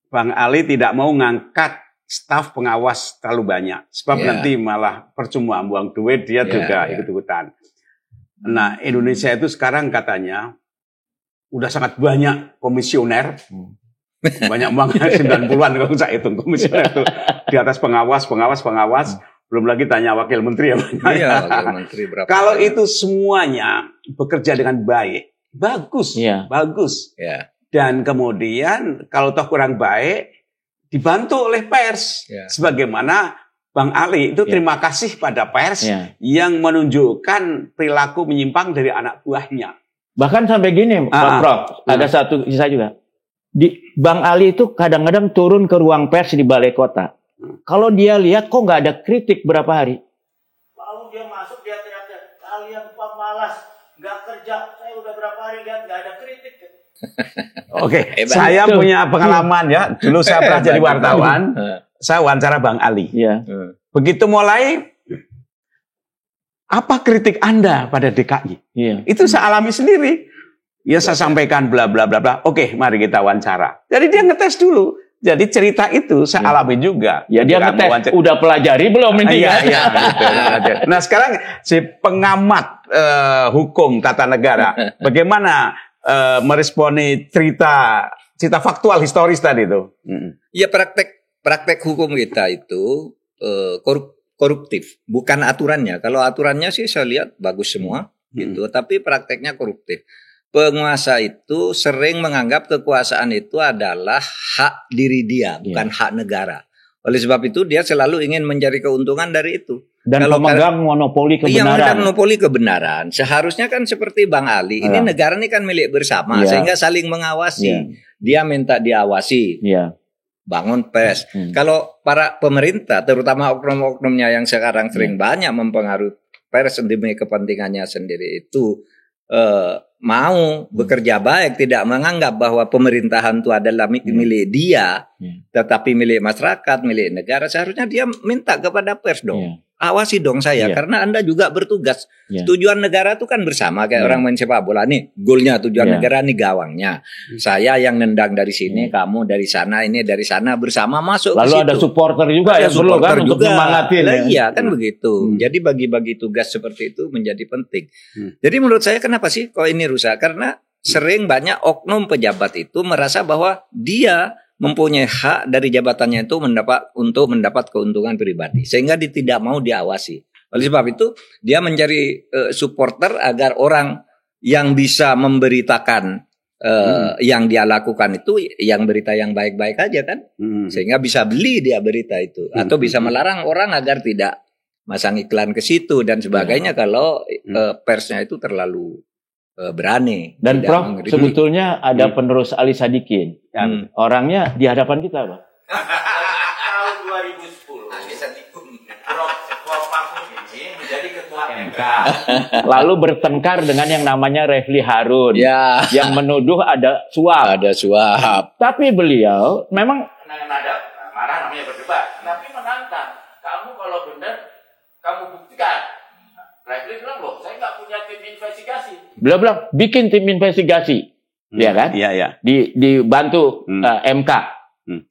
Bang Ali tidak mau ngangkat staf pengawas terlalu banyak. Sebab nanti malah percuma buang duit, dia juga ikut-ikutan. Nah, Indonesia itu sekarang katanya udah sangat banyak komisioner. Banyak banget 90-an kalau saya hitung komisioner itu. Di atas pengawas. Belum lagi tanya wakil menteri ya. Wakil menteri berapa. Kalau itu semuanya bekerja dengan baik, bagus. Bagus. Dan kemudian kalau toh kurang baik, dibantu oleh pers. Sebagaimana Bang Ali itu terima kasih pada pers yang menunjukkan perilaku menyimpang dari anak buahnya. Bahkan sampai gini, Pak Prof, ada satu kisah juga. Bang Ali itu kadang-kadang turun ke ruang pers di balai kota. Kalau dia lihat kok nggak ada kritik berapa hari. Lalu dia masuk, dia teriak-teriak, kalian pemalas, nggak kerja. Saya udah berapa hari lihat nggak ada kritik. Saya punya pengalaman ya. Dulu saya pernah jadi wartawan. Saya wawancara Bang Ali. Begitu mulai, apa kritik Anda pada DKI? Itu saya alami sendiri. Ya saya sampaikan bla bla bla bla. Oke, mari kita wawancara. Jadi dia ngetes dulu. Jadi cerita itu saya alami juga. Ya dia ngetes. Udah pelajari belum ini? Gitu. Nah sekarang si pengamat hukum tata negara, bagaimana meresponi cerita faktual historis tadi itu? Ya praktek hukum kita itu koruptif, bukan aturannya. Kalau aturannya sih saya lihat bagus semua, gitu. Tapi prakteknya koruptif. Penguasa itu sering menganggap kekuasaan itu adalah hak diri dia, bukan hak negara. Oleh sebab itu dia selalu ingin mencari keuntungan dari itu. Dan memegang monopoli kebenaran. Iya, memegang monopoli kebenaran. Seharusnya kan seperti Bang Ali, ini negara ini kan milik bersama, sehingga saling mengawasi. Dia minta diawasi. Bangun pers. Kalau para pemerintah, terutama oknum-oknumnya yang sekarang sering banyak mempengaruhi pers demi kepentingannya sendiri itu mau bekerja baik, tidak menganggap bahwa pemerintahan itu adalah milik dia, tetapi milik masyarakat, milik negara, seharusnya dia minta kepada pers dong. Awasi dong saya, karena Anda juga bertugas. Tujuan negara itu kan bersama, kayak orang main sepak bola nih, golnya tujuan negara nih gawangnya. Saya yang nendang dari sini, kamu dari sana, ini dari sana, bersama masuk lalu ke situ. Ada supporter juga yang perlu kan untuk nyemangatin. Iya kan begitu. Jadi bagi-bagi tugas seperti itu menjadi penting. Jadi menurut saya kenapa sih kok ini rusak? Karena sering banyak oknum pejabat itu merasa bahwa dia mempunyai hak dari jabatannya itu untuk mendapat keuntungan pribadi, sehingga dia tidak mau diawasi. Oleh sebab itu dia mencari supporter agar orang yang bisa memberitakan yang dia lakukan itu yang berita yang baik-baik aja kan, sehingga bisa beli dia berita itu, atau bisa melarang orang agar tidak masang iklan ke situ dan sebagainya kalau persnya itu terlalu berani. Dan Prof, sebetulnya ada penerus Ali Sadikin. Orangnya di hadapan kita, Pak. Tahun 2010, Ali Sadikin, Prof Mahfud ini menjadi ketua MK. Lalu bertengkar dengan yang namanya Refli Harun, yang menuduh ada suap. Ada suap. Tapi beliau memang nada marah, namanya berdebat, tapi menantang. Kamu kalau benar, kamu buktikan. Refli bilang, loh, saya nggak punya tim investigasi. Beliau bilang, bikin tim investigasi. Ya kan? Iya. Dibantu MK.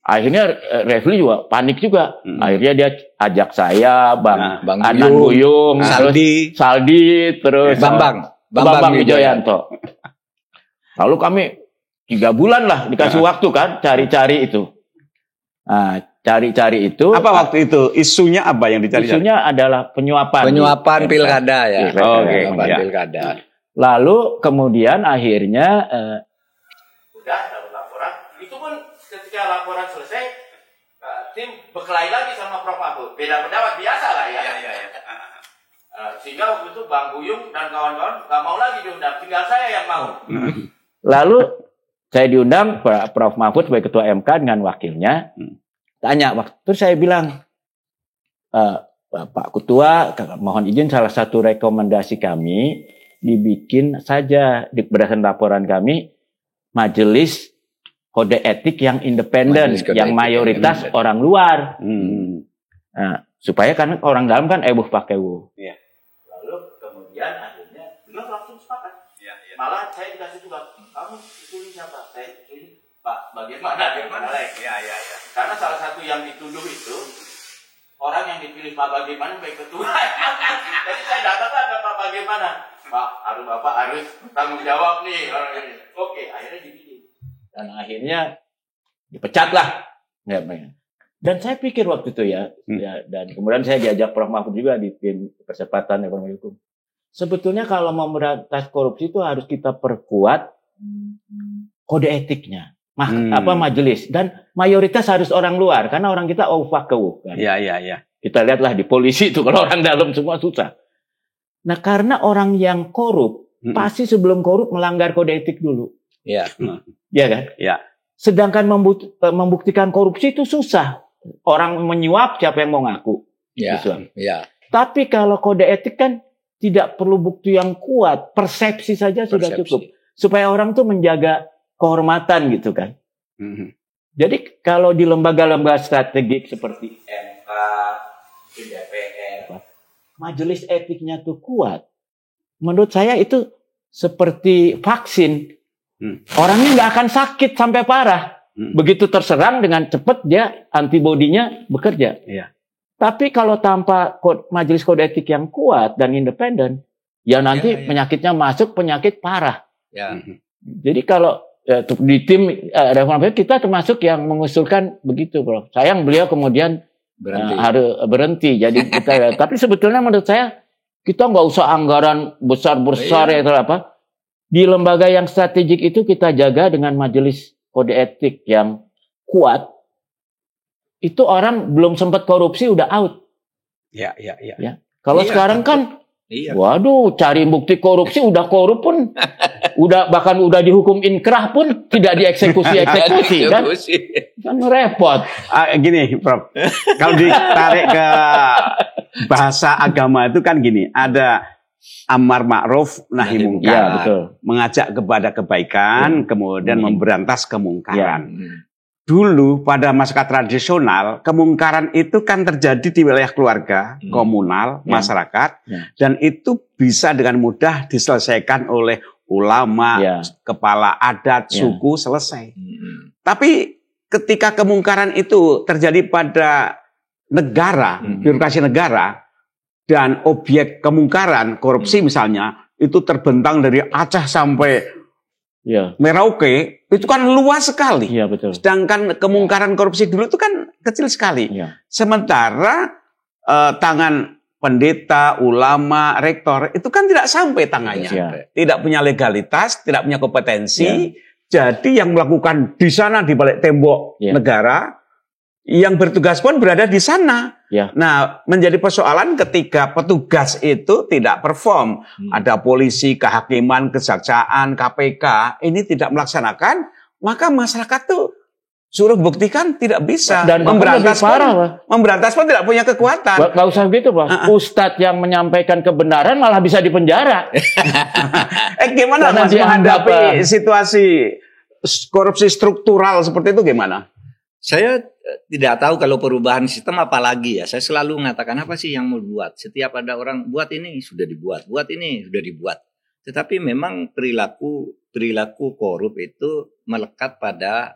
Akhirnya Refli juga panik juga. Akhirnya dia ajak saya, Bang Adnan Buyung, Saldi, terus Bambang Wijoyanto. Lalu kami 3 bulan lah dikasih waktu kan, cari-cari itu. Nah, cari-cari itu. Apa waktu itu? Isunya apa yang dicari? Isunya adalah penyuapan. Penyuapan pilkada ya. Pilkada. Lalu kemudian akhirnya udah dapat laporan. Itu pun ketika laporan selesai, tim berkelahi lagi sama Prof Mahfud. Beda pendapat biasa lah ya. Sehingga waktu itu Bang Buyung dan kawan-kawan nggak mau lagi diundang. Tinggal saya yang mau. Lalu saya diundang Prof Mahfud sebagai ketua MK dengan wakilnya. Tanya, terus saya bilang, Pak Ketua, mohon izin salah satu rekomendasi kami dibikin saja berdasarkan laporan kami majelis kode etik yang independen, yang mayoritas orang luar, nah, supaya kan orang dalam kan pakai Lalu kemudian akhirnya beliau langsung sepakat. Malah saya dikasih tugas, kamu pilih siapa? Saya pilih Pak bagaimana? Ya. Karena salah satu yang dituduh itu orang yang dipilih Pak Bagaimana baik ketua. Jadi saya datang ke Pak Bagaimana. Pak, Bapak harus tanggung jawab nih orang ini. Oke, akhirnya dibikin. Dan akhirnya dipecat lah. Dan saya pikir waktu itu ya, dan kemudian saya diajak Prof Mahfud juga di tim percepatan ekonomi hukum. Sebetulnya kalau mau memberantas korupsi itu harus kita perkuat kode etiknya. Majelis, dan mayoritas harus orang luar karena orang kita kan. Iya. Kita lihatlah di polisi itu kalau orang dalam semua susah. Nah, karena orang yang korup pasti sebelum korup melanggar kode etik dulu. Iya. Iya kan? Iya. Sedangkan membuktikan korupsi itu susah. Orang menyuap siapa yang mau ngaku? Iya. Tapi kalau kode etik kan tidak perlu bukti yang kuat, persepsi saja sudah cukup supaya orang tuh menjaga kehormatan gitu kan. Jadi kalau di lembaga-lembaga strategik seperti MK, DPR, majelis etiknya tuh kuat. Menurut saya itu seperti vaksin. Orangnya nggak akan sakit sampai parah. Begitu terserang dengan cepat dia antibodinya bekerja. Tapi kalau tanpa majelis kode etik yang kuat dan independen, ya nanti penyakitnya masuk penyakit parah. Jadi kalau di tim reformasi kita termasuk yang mengusulkan begitu, Prof. Sayang beliau kemudian harus berhenti. Jadi kita, tapi sebetulnya menurut saya kita nggak usah anggaran besar-besar ya apa. Di lembaga yang strategik itu kita jaga dengan majelis kode etik yang kuat. Itu orang belum sempat korupsi udah out. Ya. Kalau sekarang kan, waduh, cari bukti korupsi udah korup pun. Bahkan udah dihukum inkrah pun tidak dieksekusi kan repot. Gini, Prof. Kalau ditarik ke bahasa agama itu kan gini, ada amar ma'ruf nahi Ya, mungkar, betul. mengajak kepada kebaikan, kemudian memberantas kemungkaran. Ya. Dulu pada masyarakat tradisional, kemungkaran itu kan terjadi di wilayah keluarga, komunal, masyarakat, dan itu bisa dengan mudah diselesaikan oleh ulama, kepala adat, suku, selesai. Tapi ketika kemungkaran itu terjadi pada negara, birokrasi negara, dan objek kemungkaran, korupsi misalnya, itu terbentang dari Aceh sampai Merauke, itu kan luas sekali. Iya, betul. Sedangkan kemungkaran korupsi dulu itu kan kecil sekali. Sementara tangan pendeta, ulama, rektor itu kan tidak sampai tangannya. Tidak punya legalitas, tidak punya kompetensi. Jadi yang melakukan di sana di balik tembok negara, yang bertugas pun berada di sana. Nah, menjadi persoalan ketika petugas itu tidak perform. Ada polisi, kehakiman, kejaksaan, KPK, ini tidak melaksanakan, maka masyarakat tuh suruh buktikan tidak bisa. Dan memberantas pun tidak punya kekuatan. Gak usah gitu, Pak. Ustadz yang menyampaikan kebenaran malah bisa dipenjara. Gimana Mas menghadapi situasi korupsi struktural seperti itu gimana? Saya tidak tahu kalau perubahan sistem apalagi ya. Saya selalu mengatakan apa sih yang mau buat. Setiap ada orang buat ini sudah dibuat, buat ini sudah dibuat. Tetapi memang perilaku korup itu melekat pada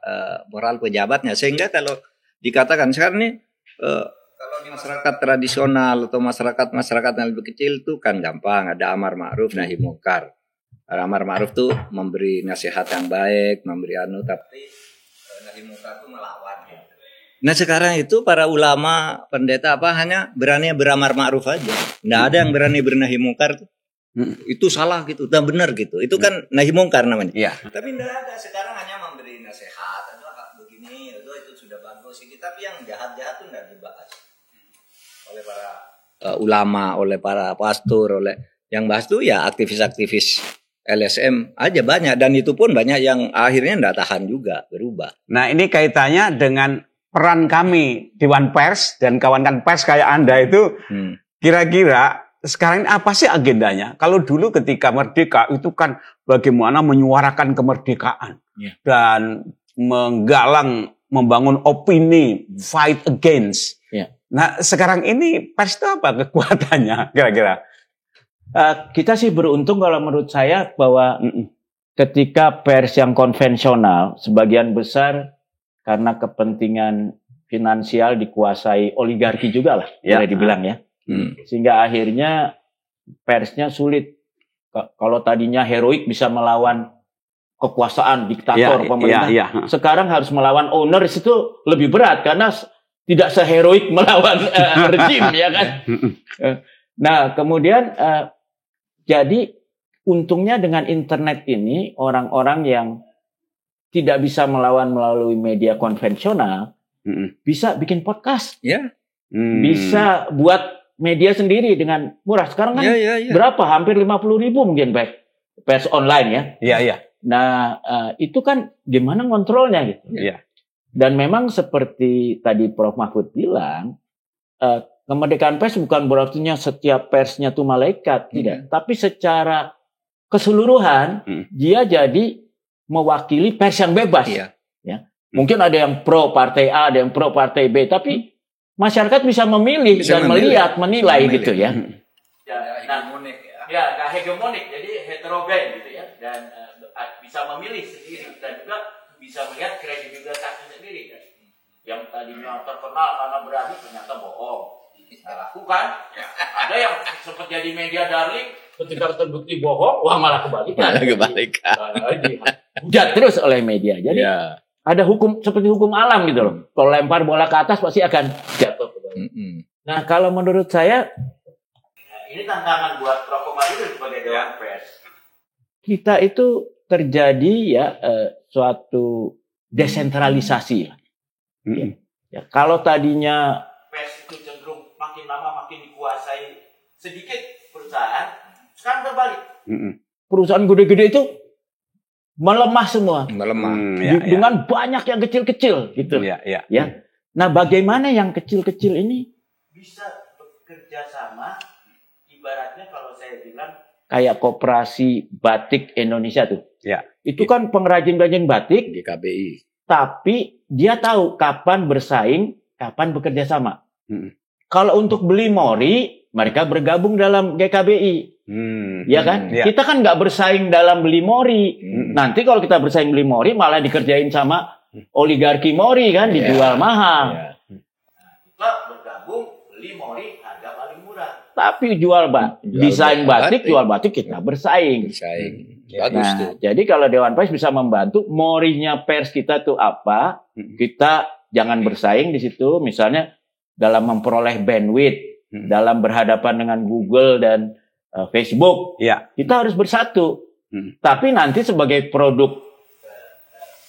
moral pejabatnya. Sehingga kalau dikatakan sekarang ini kalau di masyarakat tradisional atau masyarakat yang lebih kecil itu kan gampang, ada amar ma'ruf nahi mungkar. Amar ma'ruf tuh memberi nasihat yang baik, memberi tapi nahi mungkar itu melawan. Nah sekarang itu para ulama, pendeta hanya berani beramar ma'ruf aja. Nggak ada yang berani bernahi mungkar. Itu salah gitu, dan benar gitu. Itu kan nahi mungkar namanya. Tapi nggak ada, sekarang hanya memberi nasihat. Begini, itu sudah bagus. Tapi yang jahat-jahat itu nggak dibahas oleh para ulama, oleh para pastor, oleh yang bahas tuh ya aktivis-aktivis LSM aja banyak. Dan itu pun banyak yang akhirnya nggak tahan juga, berubah. Nah ini kaitannya dengan peran kami Dewan Pers dan kawan-kawan pers kayak Anda itu kira-kira sekarang ini apa sih agendanya? Kalau dulu ketika merdeka itu kan bagaimana menyuarakan kemerdekaan dan menggalang, membangun opini, fight against. Nah sekarang ini pers itu apa kekuatannya kira-kira? Kita sih beruntung kalau menurut saya bahwa ketika pers yang konvensional sebagian besar karena kepentingan finansial dikuasai oligarki juga lah, boleh dibilang ya. Sehingga akhirnya persnya sulit. Kalau tadinya heroik bisa melawan kekuasaan diktator pemerintah, sekarang harus melawan owners itu lebih berat karena tidak seheroik melawan rejim, ya kan. Nah kemudian jadi untungnya dengan internet ini orang-orang yang tidak bisa melawan melalui media konvensional, bisa bikin podcast, bisa buat media sendiri dengan murah. Sekarang kan berapa? Hampir 50.000 mungkin pers online ya. Nah itu kan gimana kontrolnya gitu. Dan memang seperti tadi Prof Mahfud bilang, kemerdekaan pers bukan berarti setiap persnya tuh malaikat, tidak. Tapi secara keseluruhan dia jadi mewakili pers yang bebas. Mungkin ada yang pro partai A, ada yang pro partai B, tapi masyarakat bisa memilih dan melihat, menilai gitu ya. Hegemonik hegemonik, jadi heterogen gitu ya, dan bisa memilih sendiri dan juga bisa melihat kredibilitasnya sendiri kan. Yang tadinya terkenal karena berani ternyata bohong. Lakukan. Ada yang sempat jadi media darling, ketika terbukti bohong, wah malah kebalikan. Hujat terus oleh media. Jadi ada hukum seperti hukum alam gitu loh. Kalau lempar bola ke atas pasti akan jatuh ke bawah. Nah kalau menurut saya ini tantangan buat Prof Komarudin sebagai Dewan Pers. Kita itu terjadi suatu desentralisasi. Ya, kalau tadinya pers itu cenderung makin lama makin dikuasai sedikit perusahaan, sekarang terbalik. Perusahaan gede-gede itu melemah semua. Dengan banyak yang kecil-kecil gitu. Ya. Nah, bagaimana yang kecil-kecil ini bisa bekerja sama? Ibaratnya kalau saya saya bilang kayak Koperasi Batik Indonesia tuh. Ya. Itu kan pengrajin-pengrajin batik, GKBI. tapi dia tahu kapan bersaing, kapan bekerja sama. Kalau untuk beli mori, mereka bergabung dalam GKBI. Ya kan? Ya. Kita kan nggak bersaing dalam beli mori. Nanti kalau kita bersaing beli mori, malah dikerjain sama oligarki mori kan, dijual mahal. kita bergabung beli mori harga paling murah. Tapi desain batik, jual batik kita bersaing. Bagus Nah, tuh. jadi kalau Dewan Pers bisa membantu morinya pers kita tuh apa, kita jangan bersaing di situ. Misalnya dalam memperoleh bandwidth, dalam berhadapan dengan Google dan Facebook, kita harus bersatu. Tapi nanti sebagai produk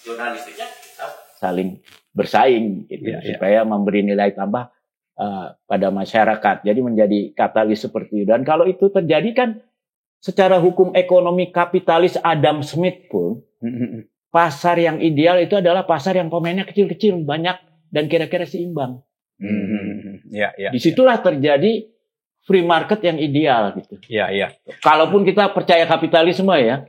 Jurnalistiknya kita saling bersaing, gitu, supaya memberi nilai tambah pada masyarakat. Jadi menjadi katalis seperti itu. Dan kalau itu terjadi kan, secara hukum ekonomi kapitalis Adam Smith pun, pasar yang ideal itu adalah pasar yang pemainnya kecil-kecil, banyak, dan kira-kira seimbang. Disitulah terjadi free market yang ideal gitu. Kalaupun kita percaya kapitalisme ya.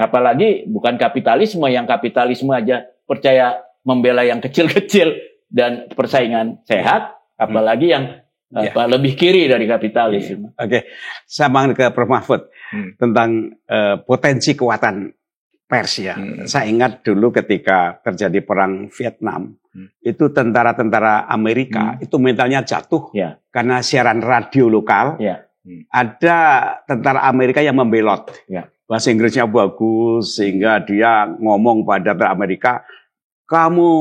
Apalagi bukan kapitalisme, yang kapitalisme aja percaya membela yang kecil-kecil dan persaingan sehat, apalagi yang lebih kiri dari kapitalisme. Oke, sama ke Prof. Mahfud tentang potensi kekuatan pers ya. Saya ingat dulu ketika terjadi perang Vietnam, itu tentara-tentara Amerika itu mentalnya jatuh karena siaran radio lokal. Ada tentara Amerika yang membelot. Bahasa Inggrisnya bagus sehingga dia ngomong pada tentara Amerika, kamu,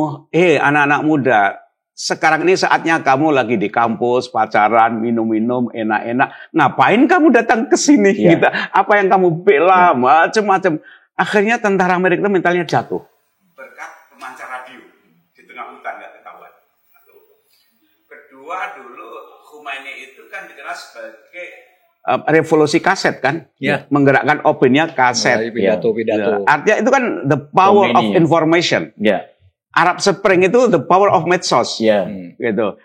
anak-anak muda, sekarang ini saatnya kamu lagi di kampus, pacaran, minum-minum, enak-enak. Ngapain kamu datang ke sini? Gitu. Apa yang kamu bela, macam-macam. Akhirnya tentara Amerika itu mentalnya jatuh. Berkat pemancar radio di tengah hutan, nggak ketahuan. Kedua, dulu Khomeini itu kan dikenal sebagai revolusi kaset kan? Menggerakkan opini kaset. Pidato-pidato. Artinya itu kan the power of information. Arab Spring itu the power of medsos, gitu.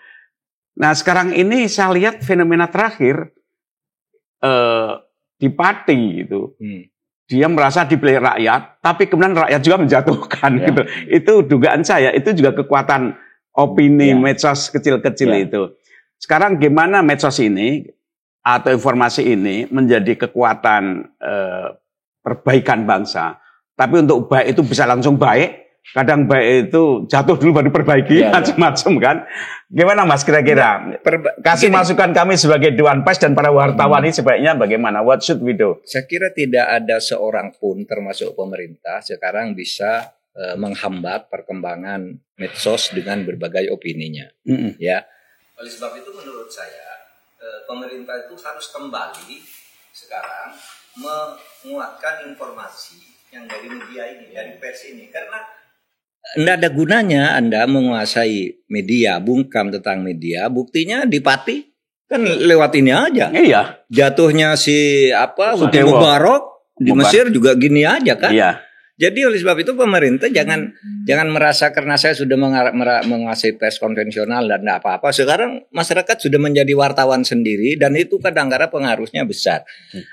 Nah sekarang ini saya lihat fenomena terakhir di Pati gitu, dia merasa dipilih rakyat, tapi kemudian rakyat juga menjatuhkan, gitu. Itu dugaan saya, itu juga kekuatan opini medsos kecil-kecil itu. Sekarang gimana medsos ini atau informasi ini menjadi kekuatan perbaikan bangsa, tapi untuk baik itu bisa langsung baik. Kadang baik itu jatuh dulu baru diperbaiki, macam-macam kan. Gimana Mas kira-kira? Kasih masukan kami sebagai Dewan Pers dan para wartawan ini sebaiknya bagaimana? What should we do? Saya kira tidak ada seorang pun termasuk pemerintah sekarang bisa menghambat perkembangan medsos dengan berbagai opininya. Ya. Oleh sebab itu menurut saya pemerintah itu harus kembali sekarang menguatkan informasi yang dari media ini, dari pers ini, karena tidak ada gunanya Anda menguasai media, bungkam tentang media. Buktinya di Pati kan lewat ini aja. Jatuhnya si Mubarak di Mesir juga gini aja kan. Jadi oleh sebab itu pemerintah jangan merasa karena saya sudah menguasai pers konvensional dan tidak apa-apa. Sekarang masyarakat sudah menjadi wartawan sendiri dan itu kadang-kadang pengaruhnya besar.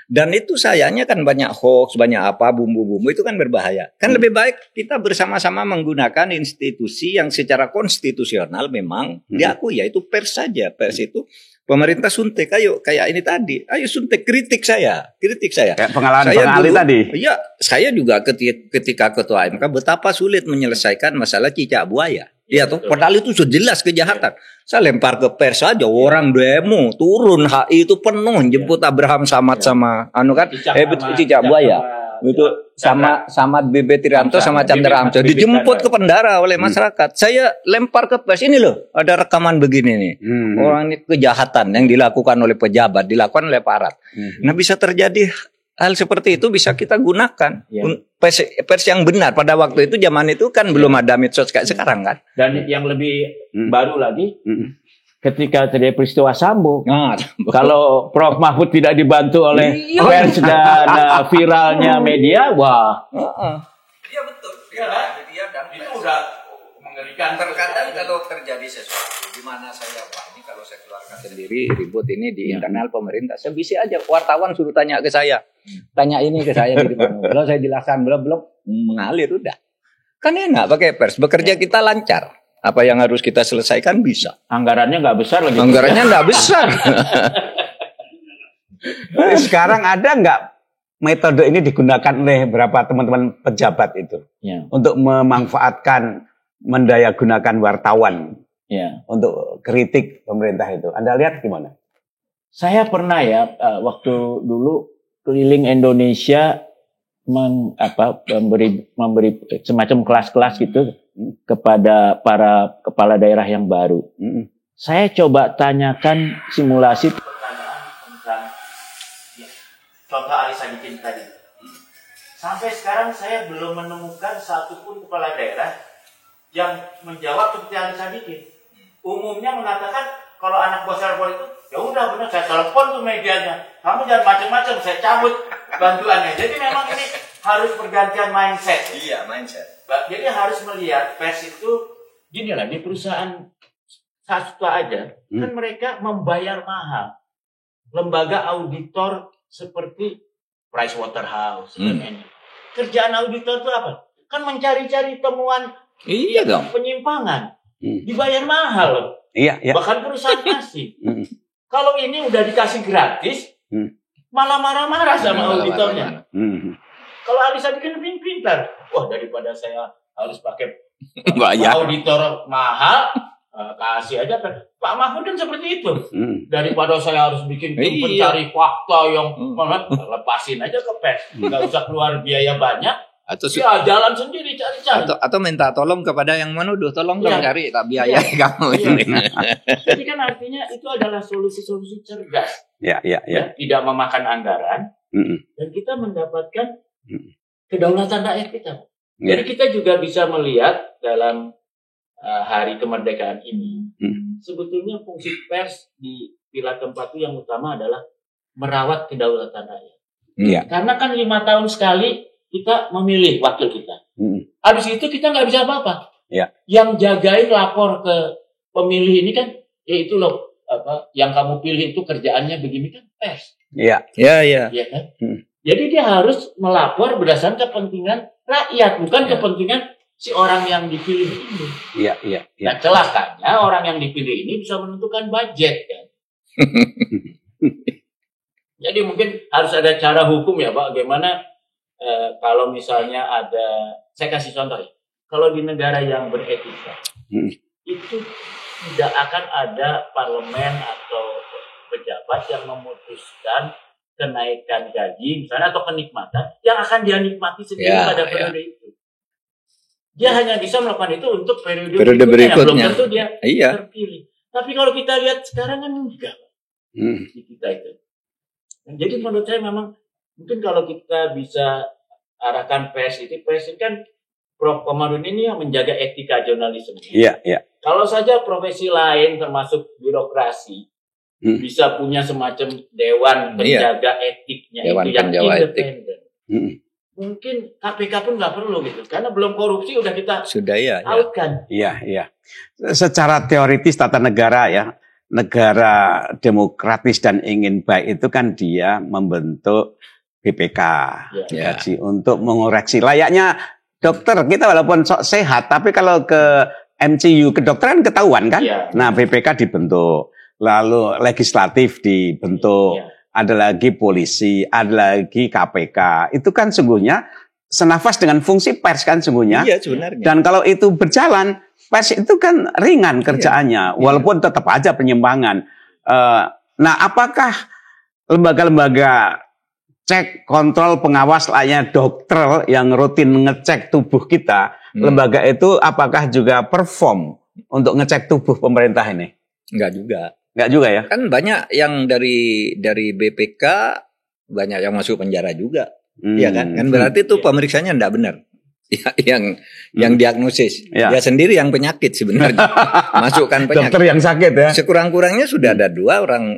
Dan itu sayangnya kan banyak hoax, banyak apa, bumbu-bumbu itu kan berbahaya. Kan lebih baik kita bersama-sama menggunakan institusi yang secara konstitusional memang diakui, yaitu pers saja. Pers itu pemerintah suntik, ayo kayak ini tadi, ayo suntik, kritik saya. Kayak pengalaman pengali tadi. Iya, saya juga ketika ketua MK betapa sulit menyelesaikan masalah cicak buaya. Iya tuh, padahal itu sudah jelas kejahatan. Saya lempar ke pers aja, orang demo turun HI itu penuh jemput Abraham Samad sama cicak buaya. Itu sama BB Trianto sama Chandra Amco dijemput ke Pendara oleh masyarakat. Saya lempar ke pers, ini loh ada rekaman begini nih. Orang ini kejahatan yang dilakukan oleh pejabat, dilakukan oleh aparat. Nah bisa terjadi hal seperti itu, bisa kita gunakan pers yang benar. Pada waktu itu zaman itu kan belum ada medsos kayak sekarang kan. Dan yang lebih baru lagi, ketika terjadi peristiwa Sambo, kalau Prof. Mahfud tidak dibantu oleh pers dan viralnya media, wah. Iya betul. Iya dan itu udah mengerikan. Terkadang kalau terjadi sesuatu di mana saya, wah ini kalau saya keluarkan sendiri ribut ini di internal pemerintah, saya bisa aja wartawan suruh tanya ke saya, tanya ini ke saya gitu. Kalau saya jelaskan belum mengalir udah. Kan enak pakai pers, bekerja kita lancar. Apa yang harus kita selesaikan bisa. Anggarannya nggak besar lagi. Anggarannya nggak besar. Sekarang ada nggak metode ini digunakan oleh beberapa teman-teman pejabat itu untuk memanfaatkan, mendayagunakan wartawan untuk kritik pemerintah itu? Anda lihat gimana? Saya pernah ya waktu dulu keliling Indonesia memberi semacam kelas-kelas gitu kepada para kepala daerah yang baru. Saya coba tanyakan simulasi Pertanyaan tentang contoh Ali Sadikin tadi. Sampai sekarang saya belum menemukan satupun kepala daerah yang menjawab seperti Ali Sadikin. Umumnya mengatakan kalau anak bos telepon itu, ya udah benar saya telepon tuh medianya. Kamu jangan macam-macam, saya cabut bantuannya. Jadi memang ini harus pergantian mindset. Iya, mindset. Jadi harus melihat pers itu gini lah, di perusahaan swasta aja kan mereka membayar mahal lembaga auditor seperti Pricewaterhouse. Kerjaan auditor itu apa? Kan mencari-cari temuan penyimpangan. Dibayar mahal loh. Iya. Bahkan perusahaan kasih. Kalau ini udah dikasih gratis, malah marah-marah sama auditornya. Kalau Ali Sadikin pintar. Wah, daripada saya harus pakai auditor mahal, kasih aja kan. Pak Mahfud kan seperti itu. Daripada saya harus bikin tim pencari fakta yang lepasin aja ke pers. Nggak usah keluar biaya banyak. Atau jalan sendiri cari-cari. Atau minta tolong kepada yang menuduh, tolong dong cari, tak biaya kamu ini. Jadi kan artinya itu adalah solusi-solusi cerdas. Ya. Tidak memakan anggaran dan kita mendapatkan kedaulatan rakyat kita. Jadi kita juga bisa melihat dalam hari kemerdekaan ini, sebetulnya fungsi pers di pilar keempat itu yang utama adalah merawat kedaulatan rakyat. Karena kan 5 tahun sekali kita memilih wakil kita. Habis itu kita nggak bisa apa-apa. Yang jagain lapor ke pemilih ini kan, itu loh yang kamu pilih itu kerjaannya begini kan pers. Iya kan? Jadi dia harus melapor berdasarkan kepentingan rakyat, bukan kepentingan si orang yang dipilih ini. Iya. Nah, celakanya orang yang dipilih ini bisa menentukan budget kan. Jadi mungkin harus ada cara hukum ya Pak, bagaimana kalau misalnya ada, saya kasih contoh ya, kalau di negara yang beretika, itu tidak akan ada parlemen atau pejabat yang memutuskan kenaikan gaji misalnya atau kenikmatan yang akan dia nikmati sendiri pada periode itu. Dia hanya bisa melakukan itu untuk periode berikutnya. Belum tentu dia terpilih. Tapi kalau kita lihat sekarang kan enggak. Di kita itu. Jadi menurut saya memang mungkin kalau kita bisa arahkan pers ini kan Prof. Komarudin ini yang menjaga etika jurnalisme. Iya. Kalau saja profesi lain termasuk birokrasi bisa punya semacam dewan penjaga etiknya, dewan itu yang independen. Mungkin KPK pun nggak perlu gitu, karena belum korupsi udah kita outkan. Iya. Secara teoritis tata negara ya, negara demokratis dan ingin baik itu kan dia membentuk BPK gaji untuk mengoreksi. Layaknya dokter kita walaupun sok sehat, tapi kalau ke MCU kedokteran ketahuan kan. Nah BPK dibentuk. Lalu legislatif dibentuk, ada lagi polisi, ada lagi KPK. Itu kan sungguhnya senafas dengan fungsi pers kan sungguhnya. Iya sebenarnya. Dan kalau itu berjalan, pers itu kan ringan kerjaannya, walaupun tetap aja penyimpangan. Nah, apakah lembaga-lembaga cek, kontrol, pengawas layaknya dokter yang rutin ngecek tubuh kita, lembaga itu apakah juga perform untuk ngecek tubuh pemerintah ini? Enggak juga ya? Kan banyak yang dari BPK, banyak yang masuk penjara juga. Iya kan? Kan berarti itu pemeriksaannya enggak benar. Yang diagnosis. Dia sendiri yang penyakit sebenarnya. Masukkan penyakit. Dokter yang sakit ya. Sekurang-kurangnya sudah ada 2 orang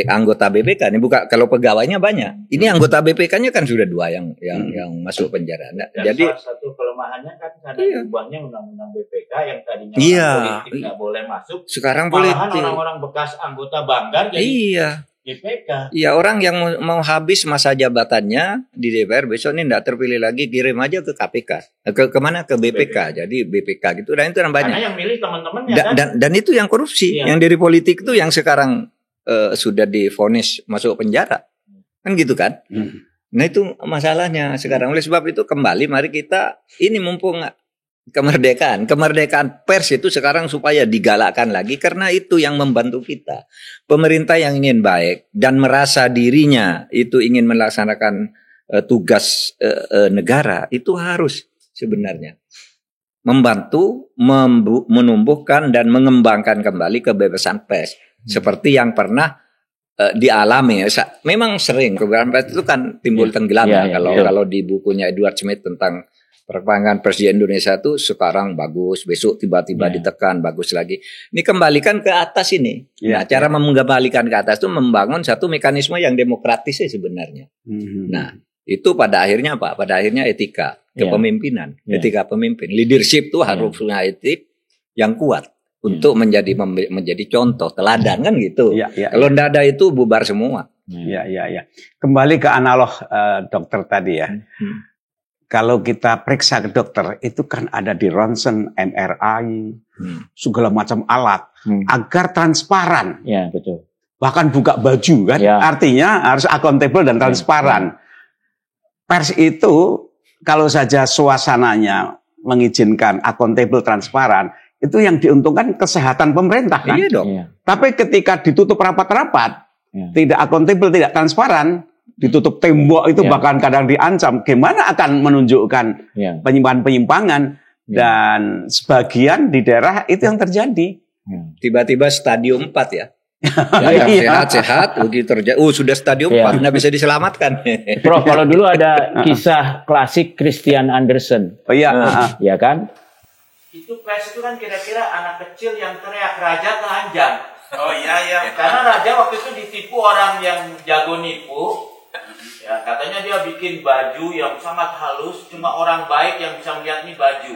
anggota BPK ini bukan, kalau pegawainya banyak. Ini anggota BPK-nya kan sudah 2 yang masuk penjara. Nah, jadi salah satu kelemahannya kan karena diubahnya undang-undang BPK yang tadinya politik nggak boleh masuk. Sekarang malahan politik. orang-orang bekas anggota Banggar jadi BPK. Iya, orang yang mau habis masa jabatannya di DPR besok ini tidak terpilih lagi, kirim aja ke KPK. Kemana? Ke BPK. Jadi BPK gitu. Dan itu yang banyak. Karena yang milih teman-temannya kan. Dan itu yang korupsi. Yang dari politik itu yang sekarang sudah divonis masuk penjara. Kan gitu kan? Nah itu masalahnya sekarang. Oleh sebab itu kembali mari kita ini mumpung kemerdekaan pers itu sekarang supaya digalakkan lagi, karena itu yang membantu kita. Pemerintah yang ingin baik dan merasa dirinya itu ingin melaksanakan tugas negara, itu harus sebenarnya membantu menumbuhkan dan mengembangkan kembali kebebasan pers seperti yang pernah dialami. Memang sering kebebasan pers itu kan timbul tenggelam kalau di bukunya Edward Smith tentang perkembangan pers di Indonesia itu sekarang bagus, besok tiba-tiba ditekan, bagus lagi. Ini kembalikan ke atas ini. Nah, cara mengembalikan ke atas itu membangun satu mekanisme yang demokratis sebenarnya. Nah, itu pada akhirnya apa? Pada akhirnya etika kepemimpinan, etika pemimpin. Leadership itu harus punya etik yang kuat untuk menjadi contoh, teladan kan gitu. Kalau tidak ada itu bubar semua. Kembali ke analog dokter tadi ya. Kalau kita periksa ke dokter, itu kan ada di ronsen, MRI, segala macam alat, agar transparan. Ya, betul. Bahkan buka baju kan, artinya harus akuntabel dan transparan. Pers itu, kalau saja suasananya mengizinkan akuntabel, transparan, itu yang diuntungkan kesehatan pemerintah kan. Iya dong. Tapi ketika ditutup rapat-rapat, tidak akuntabel, tidak transparan, ditutup tembok itu bahkan kadang diancam, gimana akan menunjukkan penyimpangan-penyimpangan dan sebagian di daerah itu yang terjadi. Tiba-tiba stadium 4 ya. Yang sehat-sehat terjadi. Sudah stadium 4, nggak bisa diselamatkan. Prof, kalau dulu ada kisah klasik Christian Andersen. Ya kan? Itu pers itu kan kira-kira anak kecil yang teriak raja telanjang. Karena raja waktu itu ditipu orang yang jago nipu. Ya, katanya dia bikin baju yang sangat halus, cuma orang baik yang bisa melihat ini baju.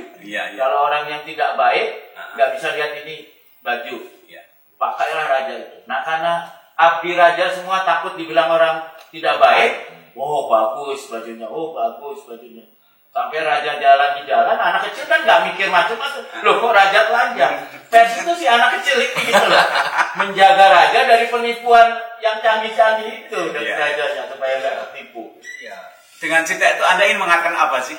Kalau orang yang tidak baik, nggak bisa lihat ini baju. Pakailah raja itu. Nah, karena abdi raja semua takut dibilang orang tidak baik, bagus bajunya, bagus bajunya. Sampai raja jalan di jalan, anak kecil kan nggak mikir macam-macam. Loh, kok raja telanjang? Pers itu si anak kecil itu gitu loh. Menjaga raja dari penipuan yang canggih-canggih itu dari rajanya supaya nggak tertipu. Dengan cerita itu Anda ingin mengatakan apa sih?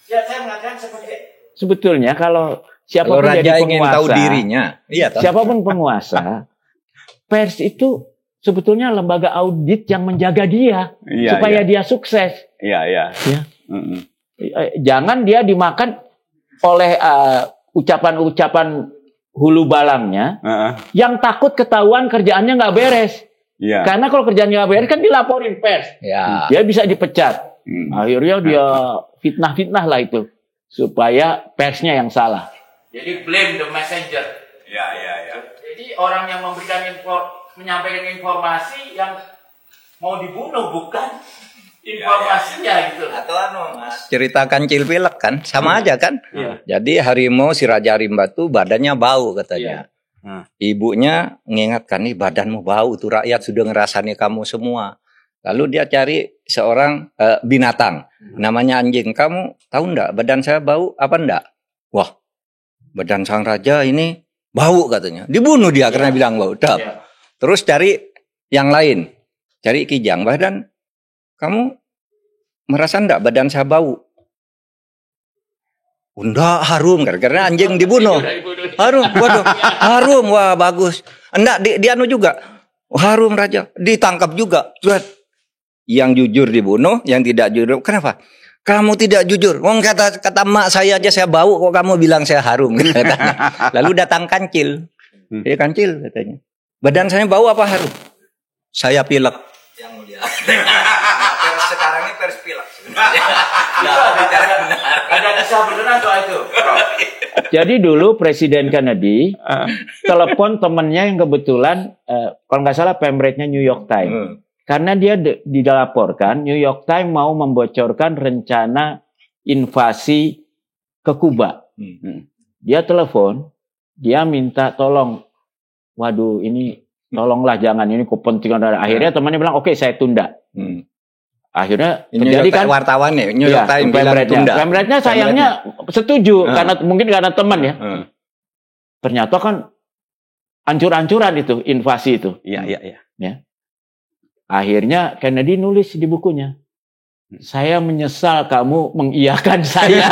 Ya, saya mengatakan seperti sebetulnya kalau siapapun raja jadi penguasa, ingin tahu dirinya, siapapun penguasa, pers itu sebetulnya lembaga audit yang menjaga dia supaya dia sukses. Jangan dia dimakan oleh ucapan-ucapan hulu balangnya yang takut ketahuan kerjaannya nggak beres. Karena kalau kerjaannya nggak beres kan dilaporin pers, dia bisa dipecat. Akhirnya dia fitnah-fitnah lah itu supaya persnya yang salah. Jadi blame the messenger. Jadi orang yang menyampaikan informasi yang mau dibunuh bukan informasinya gitu. Atau cerita Kancil Pilek kan sama aja kan. Jadi harimau si Raja Rimba tuh badannya bau katanya. Ibunya mengingatkan, nih badanmu bau tuh, rakyat sudah ngerasani kamu semua. Lalu dia cari seorang binatang namanya anjing. Kamu tahu enggak badan saya bau apa enggak? Wah, badan sang raja ini bau katanya. Dibunuh dia karena bilang bau. Terus cari yang lain, cari kijang. Badan kamu merasa enggak badan saya bau? Enggak, harum karena anjing dibunuh. Harum, waduh, harum, wah bagus. Enggak, dia juga. Harum raja, ditangkap juga. Yang jujur dibunuh, yang tidak jujur. Kenapa? Kamu tidak jujur. Wong kata mak saya aja saya bau, kok kamu bilang saya harum? Lalu datang Kancil. Kancil katanya. Badan saya bau apa harum? Saya pilek. Yang mulia. Sekarang ini pers pilek. Ada kisah beneran soal itu. Jadi dulu Presiden Kennedy telepon temennya yang kebetulan kalau nggak salah pemretnya New York Times. Karena dia dilaporkan New York Times mau membocorkan rencana invasi ke Kuba. Dia telepon, dia minta tolong. Waduh, ini tolonglah jangan, ini kepentingan. Akhirnya temannya bilang, oke, saya tunda. Akhirnya terjadi kan wartawan ya, New York Times bilang tunda. Pemretnya sayangnya setuju karena mungkin karena teman ya. Ternyata kan ancur-ancuran itu invasi itu. Iya. Ya. Akhirnya Kennedy nulis di bukunya, saya menyesal kamu mengiyakan saya.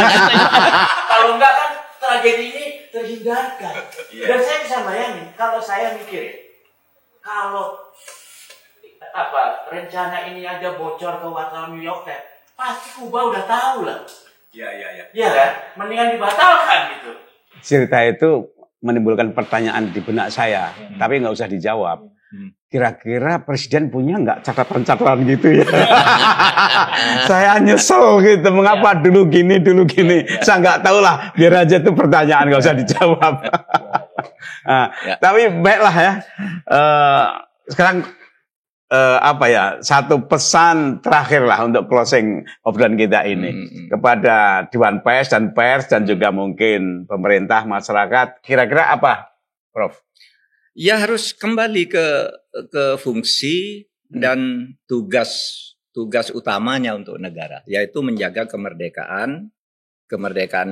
Kalau enggak kan tragedi ini terhindarkan. Dan saya bisa bayangin kalau saya mikir, kalau rencana ini aja bocor ke wartawan New York Times, pasti Kuba udah tahu lah. Iya kan? Mendingan dibatalkan gitu. Cerita itu menimbulkan pertanyaan di benak saya, tapi nggak usah dijawab. Kira-kira presiden punya nggak catatan-catatan gitu ya? Saya nyesel gitu, mengapa dulu gini. Saya nggak tahu lah, biar aja itu pertanyaan, nggak usah dijawab. Tapi baiklah ya. Sekarang satu pesan terakhir lah untuk closing obrolan kita ini kepada Dewan Pers dan juga mungkin pemerintah, masyarakat. Kira-kira apa, Prof? Ya harus kembali ke fungsi dan tugas utamanya untuk negara, yaitu menjaga kemerdekaan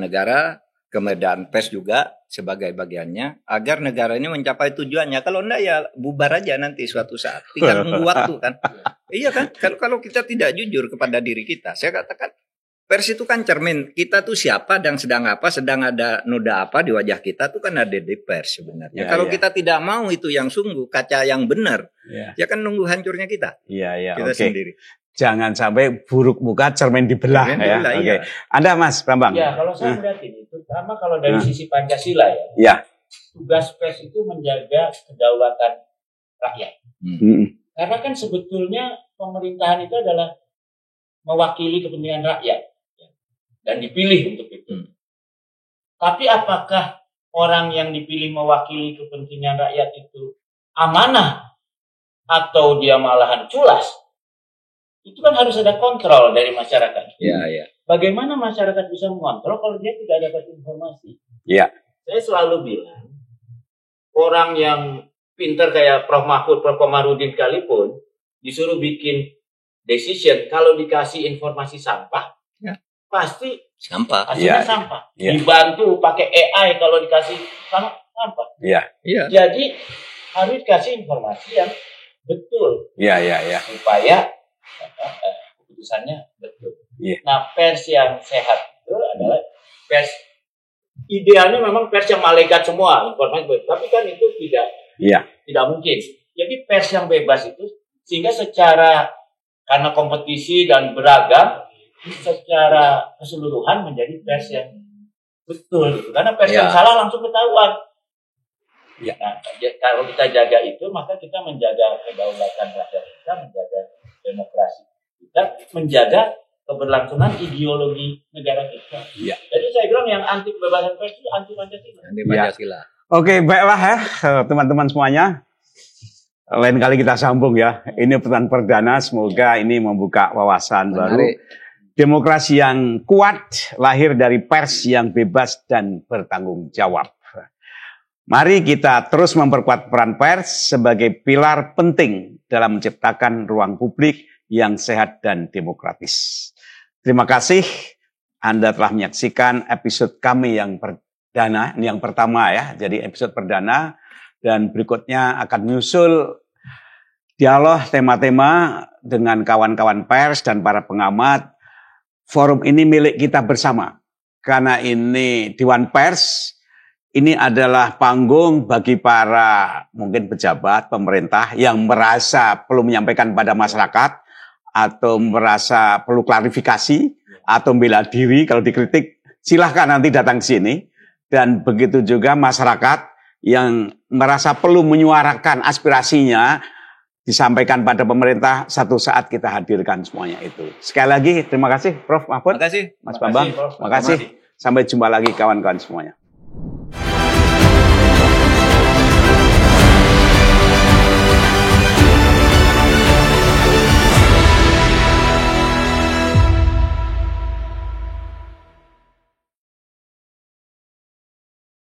negara, kemerdekaan pers juga sebagai bagiannya, agar negara ini mencapai tujuannya. Kalau enggak ya bubar aja nanti suatu saat. Tinggal nunggu waktu kan. Iya kan? Kalau kita tidak jujur kepada diri kita, saya katakan pers itu kan cermin kita tuh siapa dan sedang ada noda apa di wajah kita tuh kan ada di pers sebenarnya. Kalau kita tidak mau itu yang sungguh, kaca yang benar, ya kan nunggu hancurnya kita. Kita sendiri. Jangan sampai buruk muka cermin dibelah ya. Oke. Anda Mas Bambang. Ya, kalau saya melihat ini, terutama kalau dari sisi Pancasila ya. Tugas pers itu menjaga kedaulatan rakyat. Karena kan sebetulnya pemerintahan itu adalah mewakili kepentingan rakyat dan dipilih untuk itu. Tapi apakah orang yang dipilih mewakili kepentingan rakyat itu amanah atau dia malahan culas? Itu kan harus ada kontrol dari masyarakat. Bagaimana masyarakat bisa mengontrol kalau dia tidak dapat informasi? Saya selalu bilang, orang yang pintar kayak Prof. Mahfud, Prof. Komarudin sekalipun disuruh bikin decision, kalau dikasih informasi sampah, pasti hasilnya sampah. Dibantu pakai AI kalau dikasih sampah. Jadi harus dikasih informasi yang betul. Supaya keputusannya betul. Nah, pers yang sehat itu adalah pers, idealnya memang pers yang malaikat semua informasi betul. Tapi kan itu tidak mungkin. Jadi pers yang bebas itu sehingga karena kompetisi dan beragam, secara keseluruhan menjadi pers yang betul gitu. Karena pers yang salah langsung ketahuan. Nah, kalau kita jaga itu, maka kita menjaga kedaulatan rakyat kita, menjaga demokrasi kita, menjaga keberlangsungan ideologi negara kita. Jadi saya bilang yang anti kebebasan pers itu anti Pancasila. Oke, baiklah ya teman-teman semuanya. Lain kali kita sambung ya. Ini pertemuan perdana, semoga ini membuka wawasan baru. Demokrasi yang kuat lahir dari pers yang bebas dan bertanggung jawab. Mari kita terus memperkuat peran pers sebagai pilar penting dalam menciptakan ruang publik yang sehat dan demokratis. Terima kasih Anda telah menyaksikan episode kami yang perdana, ini yang pertama ya, jadi episode perdana, dan berikutnya akan menyusul dialog tema-tema dengan kawan-kawan pers dan para pengamat. Forum ini milik kita bersama, karena ini Dewan Pers, ini adalah panggung bagi para mungkin pejabat pemerintah yang merasa perlu menyampaikan pada masyarakat, atau merasa perlu klarifikasi, atau bela diri kalau dikritik, silahkan nanti datang ke sini. Dan begitu juga masyarakat yang merasa perlu menyuarakan aspirasinya, disampaikan pada pemerintah, satu saat kita hadirkan semuanya itu. Sekali lagi, terima kasih Prof. Mahfud, terima kasih, Mas Bambang, terima kasih. Sampai jumpa lagi kawan-kawan semuanya.